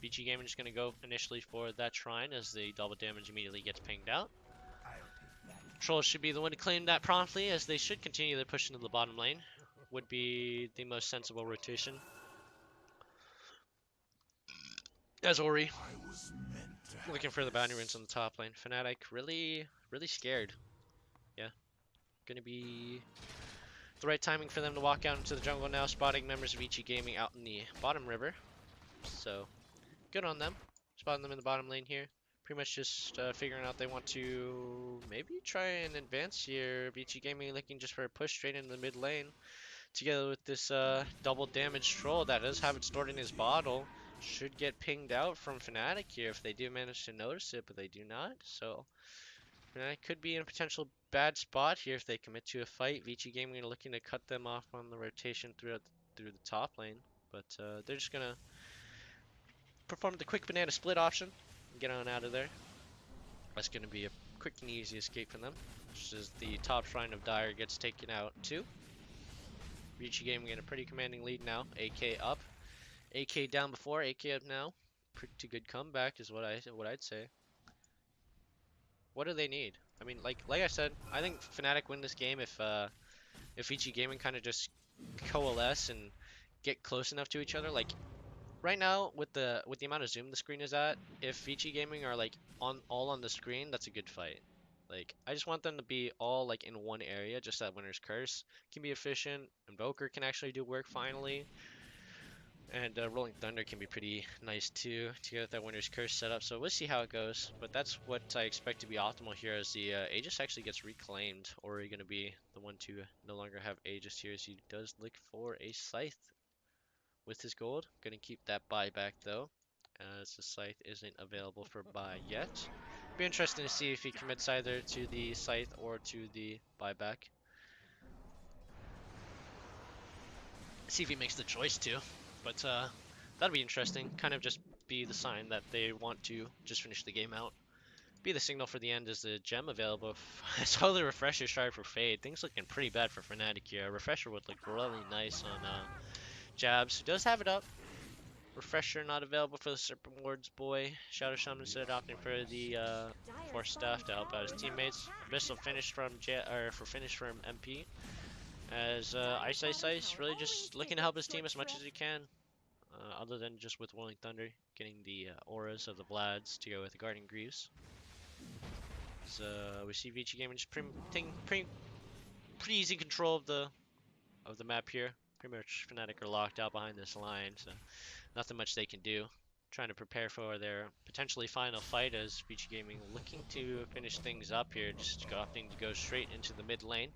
Vici Gaming is gonna go initially for that shrine as the double damage immediately gets pinged out. Trolls should be the one to claim that promptly, as they should continue their push into the bottom lane. Would be the most sensible rotation. As Ori looking for the bounty runes on the top lane. Fnatic really scared. Yeah, gonna be the right timing for them to walk out into the jungle now, spotting members of Vici Gaming out in the bottom river. So good on them, spotting them in the bottom lane here. Pretty much just figuring out they want to maybe try and advance here. Vici Gaming looking just for a push straight into the mid lane. Together with this double damage troll that does have it stored in his bottle. Should get pinged out from Fnatic here if they do manage to notice it, but they do not. So Fnatic could be in a potential bad spot here if they commit to a fight. Vici Gaming are looking to cut them off on the rotation through the top lane. But they're just going to perform the quick banana split option and get on out of there. That's going to be a quick and easy escape for them. Just as the top shrine of Dire gets taken out too. Vici Gaming in a pretty commanding lead now. AK up. AK down before, AK up now. Pretty good comeback is what I'd say. What do they need? I mean, like I said, I think Fnatic win this game if Vici Gaming kind of just coalesce and get close enough to each other. Like right now, with the amount of zoom the screen is at, if Vici Gaming are like all on the screen, that's a good fight. Like I just want them to be all like in one area, just that Winner's Curse can be efficient. Invoker can actually do work finally. And Rolling Thunder can be pretty nice too, to get that Winner's Curse set up. So we'll see how it goes. But that's what I expect to be optimal here as the Aegis actually gets reclaimed. Ori going to be the one to no longer have Aegis here as he does look for a Scythe with his gold. Going to keep that buyback though, as the Scythe isn't available for buy yet. Be interesting to see if he commits either to the Scythe or to the buyback. See if he makes the choice to. But that'll be interesting. Kind of just be the sign that they want to just finish the game out. Be the signal for the end is the gem available. I saw the refresher try for Fade. Things looking pretty bad for Fnatic here. A refresher would look really nice on Jabs, who does have it up. Refresher not available for the Serpent Ward's boy. Shadow Shaman instead opting for the Force Staff to help out his teammates. Abyssal finished from MP. As Ice really just looking to help his team as much as he can. Other than just with Rolling Thunder, getting the auras of the Vlads to go with the Guardian Greaves. So we see Vici Gaming just pretty easy control of the map here. Pretty much Fnatic are locked out behind this line, so nothing much they can do. Trying to prepare for their potentially final fight as Vici Gaming looking to finish things up here, just opting to go straight into the mid lane.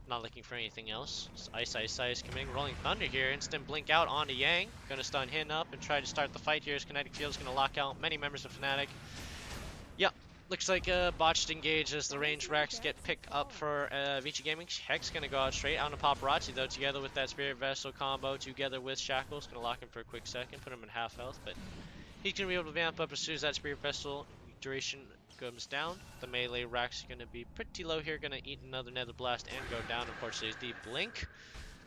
Not looking for anything else. Just Ice coming. Rolling Thunder here. Instant blink out onto Yang. Gonna stun Hin up and try to start the fight here as Kinetic Field's gonna lock out many members of Fnatic. Yep. Looks like a botched engage as the range racks get picked up for Vici Gaming. Hex gonna go out straight out to Paparazzi though, together with that Spirit Vessel combo, together with Shackles. Gonna lock him for a quick second, put him in half health, but he's gonna be able to vamp up as soon as that Spirit Vessel duration comes down. The melee racks are going to be pretty low here. Going to eat another Nether Blast and go down. Unfortunately, the Blink.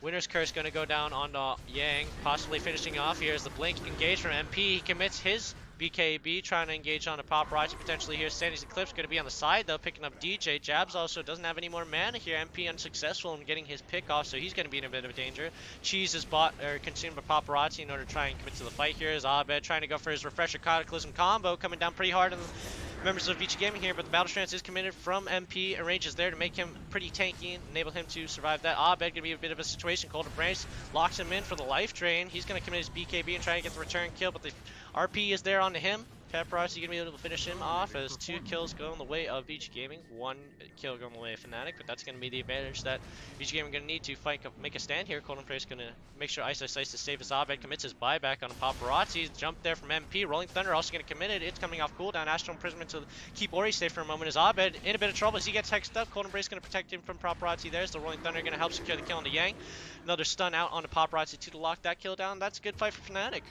Winner's Curse going to go down on Yang. Possibly finishing off here as the Blink engage from MP. He commits his BKB. Trying to engage on a Paparazzi potentially here. Sandy's Eclipse going to be on the side though. Picking up DJ. Jabs also doesn't have any more mana here. MP unsuccessful in getting his pick off. So he's going to be in a bit of danger. Cheese is consumed by Paparazzi in order to try and commit to the fight here. As Abed trying to go for his Refresher Cataclysm combo. Coming down pretty hard on members of Vici Gaming here, but the Battle Trance is committed from MP. A range is there to make him pretty tanky and enable him to survive that. Abed gonna be a bit of a situation. Cold Embrace locks him in for the life drain. He's gonna commit his BKB and try to get the return kill, but the RP is there onto him. Paparazzi gonna be able to finish him off as 2 kills go in the way of Vici Gaming, 1 kill going the way of Fnatic, but that's gonna be the advantage that Vici Gaming gonna need to make a stand here. Cold Embrace gonna make sure Ice to save his Abed, commits his buyback on a Paparazzi. Jump there from MP. Rolling Thunder also gonna commit it. It's coming off cooldown. Astral Imprisonment to keep Ori safe for a moment as Abed in a bit of trouble as he gets hexed up. Cold Embrace gonna protect him from Paparazzi there. So the Rolling Thunder gonna help secure the kill on the Yang. Another stun out on the Paparazzi to lock that kill down. That's a good fight for Fnatic.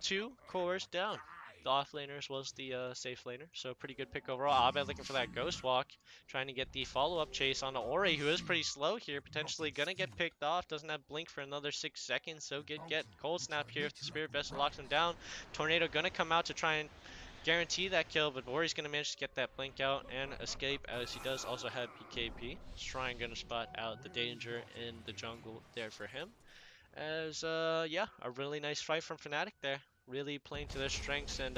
2 cores down. the offlaner as well as the safe laner. So pretty good pick overall. Abed looking for that ghost walk, trying to get the follow-up chase on Ori, who is pretty slow here, potentially gonna get picked off. Doesn't have blink for another 6 seconds, so good get. Cold snap here if the spirit vessel locks him down. Tornado gonna come out to try and guarantee that kill, but Ori's gonna manage to get that blink out and escape, as he does also have PKP. Shrine gonna spot out the danger in the jungle there for him. As yeah, a really nice fight from Fnatic there. Really playing to their strengths and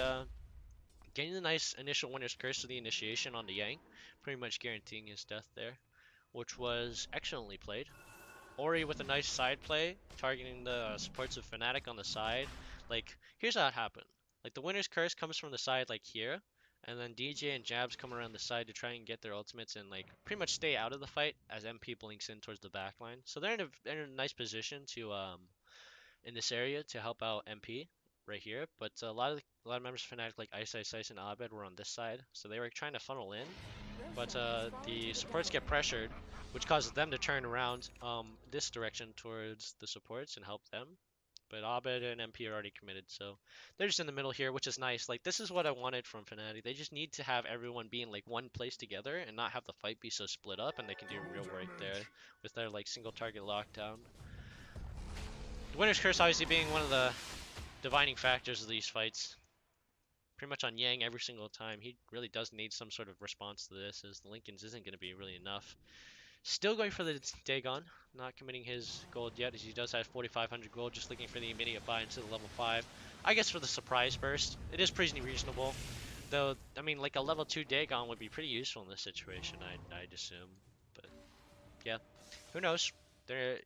getting the nice initial winner's curse to the initiation on the Yang, pretty much guaranteeing his death there, which was excellently played. Ori with a nice side play, targeting the supports of Fnatic on the side. Like, here's how it happened. Like, the winner's curse comes from the side, like here, and then DJ and Jabs come around the side to try and get their ultimates and, like, pretty much stay out of the fight as MP blinks in towards the backline. So they're in a nice position to, in this area to help out MP right here. But a lot of members of Fnatic, like Ice, and Abed, were on this side, so they were trying to funnel in. But the supports get pressured, which causes them to turn around this direction towards the supports and help them. But Abed and MP are already committed, so they're just in the middle here, which is nice. Like, this is what I wanted from Fnatic. They just need to have everyone be in, like, one place together and not have the fight be so split up, and they can do real work there with their, like, single target lockdown. The winner's curse obviously being one of the defining factors of these fights. Pretty much on Yang every single time. He really does need some sort of response to this, as the Lincolns isn't going to be really enough. Still going for the Dagon, not committing his gold yet, as he does have 4,500 gold, just looking for the immediate buy into the level 5. I guess for the surprise burst, it is pretty reasonable. Though, I mean, like a level 2 Dagon would be pretty useful in this situation, I'd assume. But, yeah, who knows?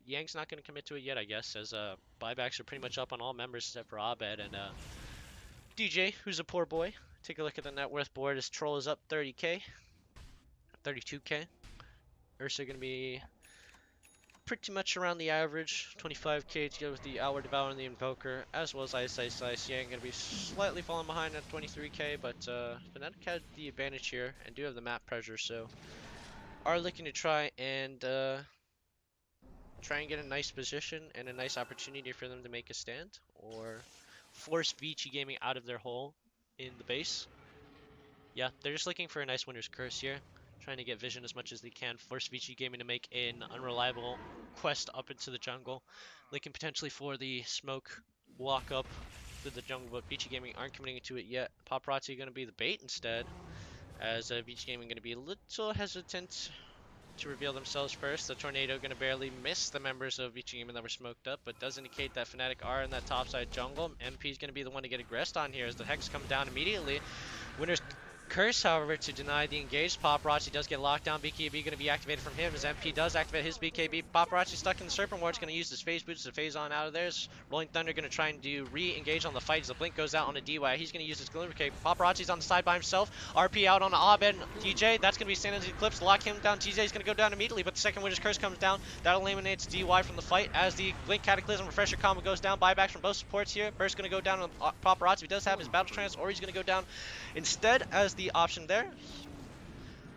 Yang's not going to commit to it yet, I guess, as buybacks are pretty much up on all members except for Abed and DJ, who's a poor boy. Take a look at the net worth board. His troll is up 30k, 32k. Ursa going to be pretty much around the average, 25k together with the Hour Devour and the Invoker, as well as Ice. Yang going to be slightly falling behind at 23k, but Fnatic had the advantage here and do have the map pressure, so are looking to try and get a nice position and a nice opportunity for them to make a stand, or force Vici Gaming out of their hole in the base. Yeah, they're just looking for a nice winner's curse here. Trying to get vision as much as they can, force Vici Gaming to make an unreliable quest up into the jungle. Looking potentially for the smoke walk up to the jungle, but Vici Gaming aren't committing to it yet. Paparazzi going to be the bait instead, as Vici Gaming going to be a little hesitant to reveal themselves first. The Tornado going to barely miss the members of Vici Gaming that were smoked up, but does indicate that Fnatic are in that topside jungle. MP is going to be the one to get aggressed on here as the Hex comes down immediately. Winner's curse, however, to deny the engaged. Paparazzi does get locked down. BKB going to be activated from him as MP does activate his BKB. Paparazzi stuck in the Serpent Ward's going to use his phase boots to phase on out of there. Rolling Thunder going to try and do re-engage on the fight as the blink goes out on a DY. He's going to use his Glimmer Cape. Paparazzi's on the side by himself. RP out on Abed and TJ. That's going to be standing as Eclipse to lock him down. TJ's going to go down immediately, but the second Winter's Curse comes down. That eliminates DY from the fight as the Blink Cataclysm Refresher combo goes down. Buybacks from both supports here. Burst going to go down on Paparazzi. He does have his Battle Trance, or he's going to go down instead as the option there.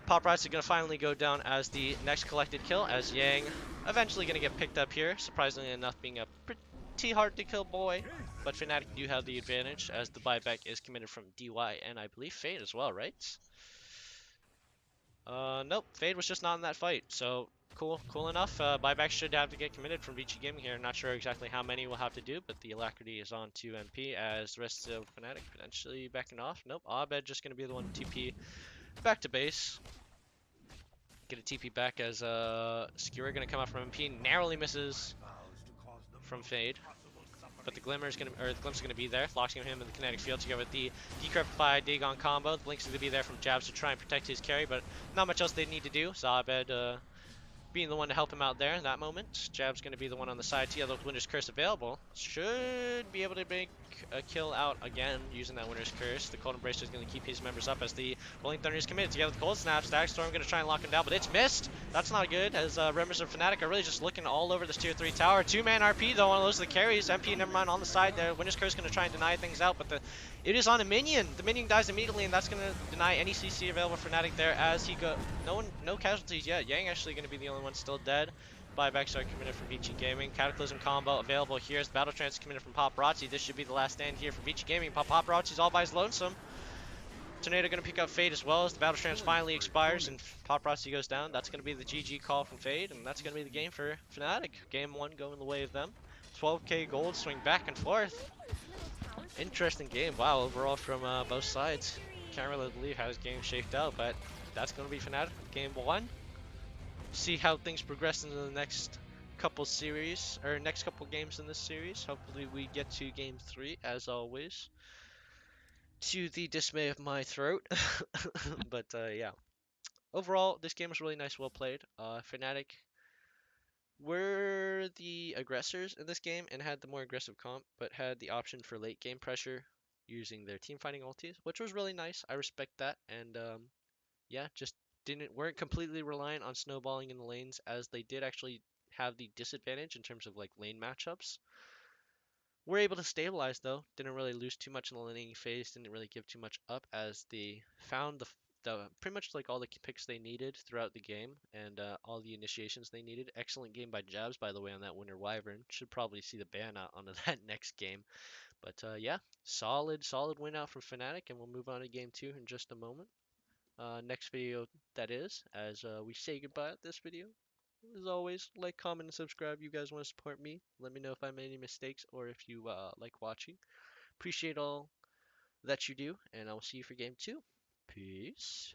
Paparazzi is going to finally go down as the next collected kill, as Yang eventually going to get picked up here, surprisingly enough being a pretty hard to kill boy, but Fnatic do have the advantage as the buyback is committed from DY and I believe Fade as well, right? Nope, Fade was just not in that fight, so cool enough. Buyback should have to get committed from Vici Gaming here. Not sure exactly how many we'll have to do, but the alacrity is on to MP as the rest of Fnatic potentially backing off. Nope, Abed just going to be the one to TP back to base. Get a TP back as Skewer going to come out from MP, narrowly misses from Fade. But the Glimmer is going to, or the Glimpse is going to be there, locking him in the kinetic field together with the Decrepify Dagon combo. The Blink's going to be there from Jabs to try and protect his carry, but not much else they need to do. So Abed being the one to help him out there in that moment. Jab's going to be the one on the side. Yeah, the Winter's Curse available. Should be able to make a kill out again using that Winter's Curse. The Cold Embracer is going to keep his members up as the Rolling Thunder is committed together with the Cold Snap. Static Storm going to try and lock him down, but it's missed. That's not good, as members of Fnatic are really just looking all over this tier 3 tower. 2-man RP though on those of the carries. MP, never mind, on the side there. Winter's Curse going to try and deny things out, but it is on a minion. The minion dies immediately, and that's going to deny any CC available for Fnatic there as he no casualties yet. Yang actually going to be the only one still dead Buybacks are coming in from Vici Gaming. Cataclysm combo available here as Battle Trance coming in from Paparazzi. This should be the last stand here for Vici Gaming. Paparazzi's all by his lonesome. Tornado going to pick up Fade as well as the Battle Trance finally expires and Paparazzi goes down. That's going to be the GG call from Fade, and that's going to be the game for Fnatic. Game 1 going the way of them. 12k gold, swing back and forth. Interesting game. Wow, overall from both sides. Can't really believe how this game shaped out, but that's going to be Fnatic game 1. See how things progress into the next couple series, or next couple games in this series. Hopefully we get to game 3 as always, to the dismay of my throat. But yeah, overall this game was really nice, well played. Fnatic were the aggressors in this game and had the more aggressive comp, but had the option for late game pressure using their team fighting ultis, which was really nice. I respect that, and yeah, just weren't completely reliant on snowballing in the lanes, as they did actually have the disadvantage in terms of like lane matchups. Were able to stabilize though, didn't really lose too much in the laning phase, didn't really give too much up as they found the pretty much like all the picks they needed throughout the game and all the initiations they needed. Excellent game by Jabs, by the way, on that Winter Wyvern. Should probably see the ban out onto that next game. But yeah, solid win out from Fnatic, and we'll move on to game 2 in just a moment. Next video, that is, as we say goodbye at this video. As always, like, comment, and subscribe. You guys want to support me. Let me know if I made any mistakes or if you like watching. Appreciate all that you do, and I will see you for game 2. Peace.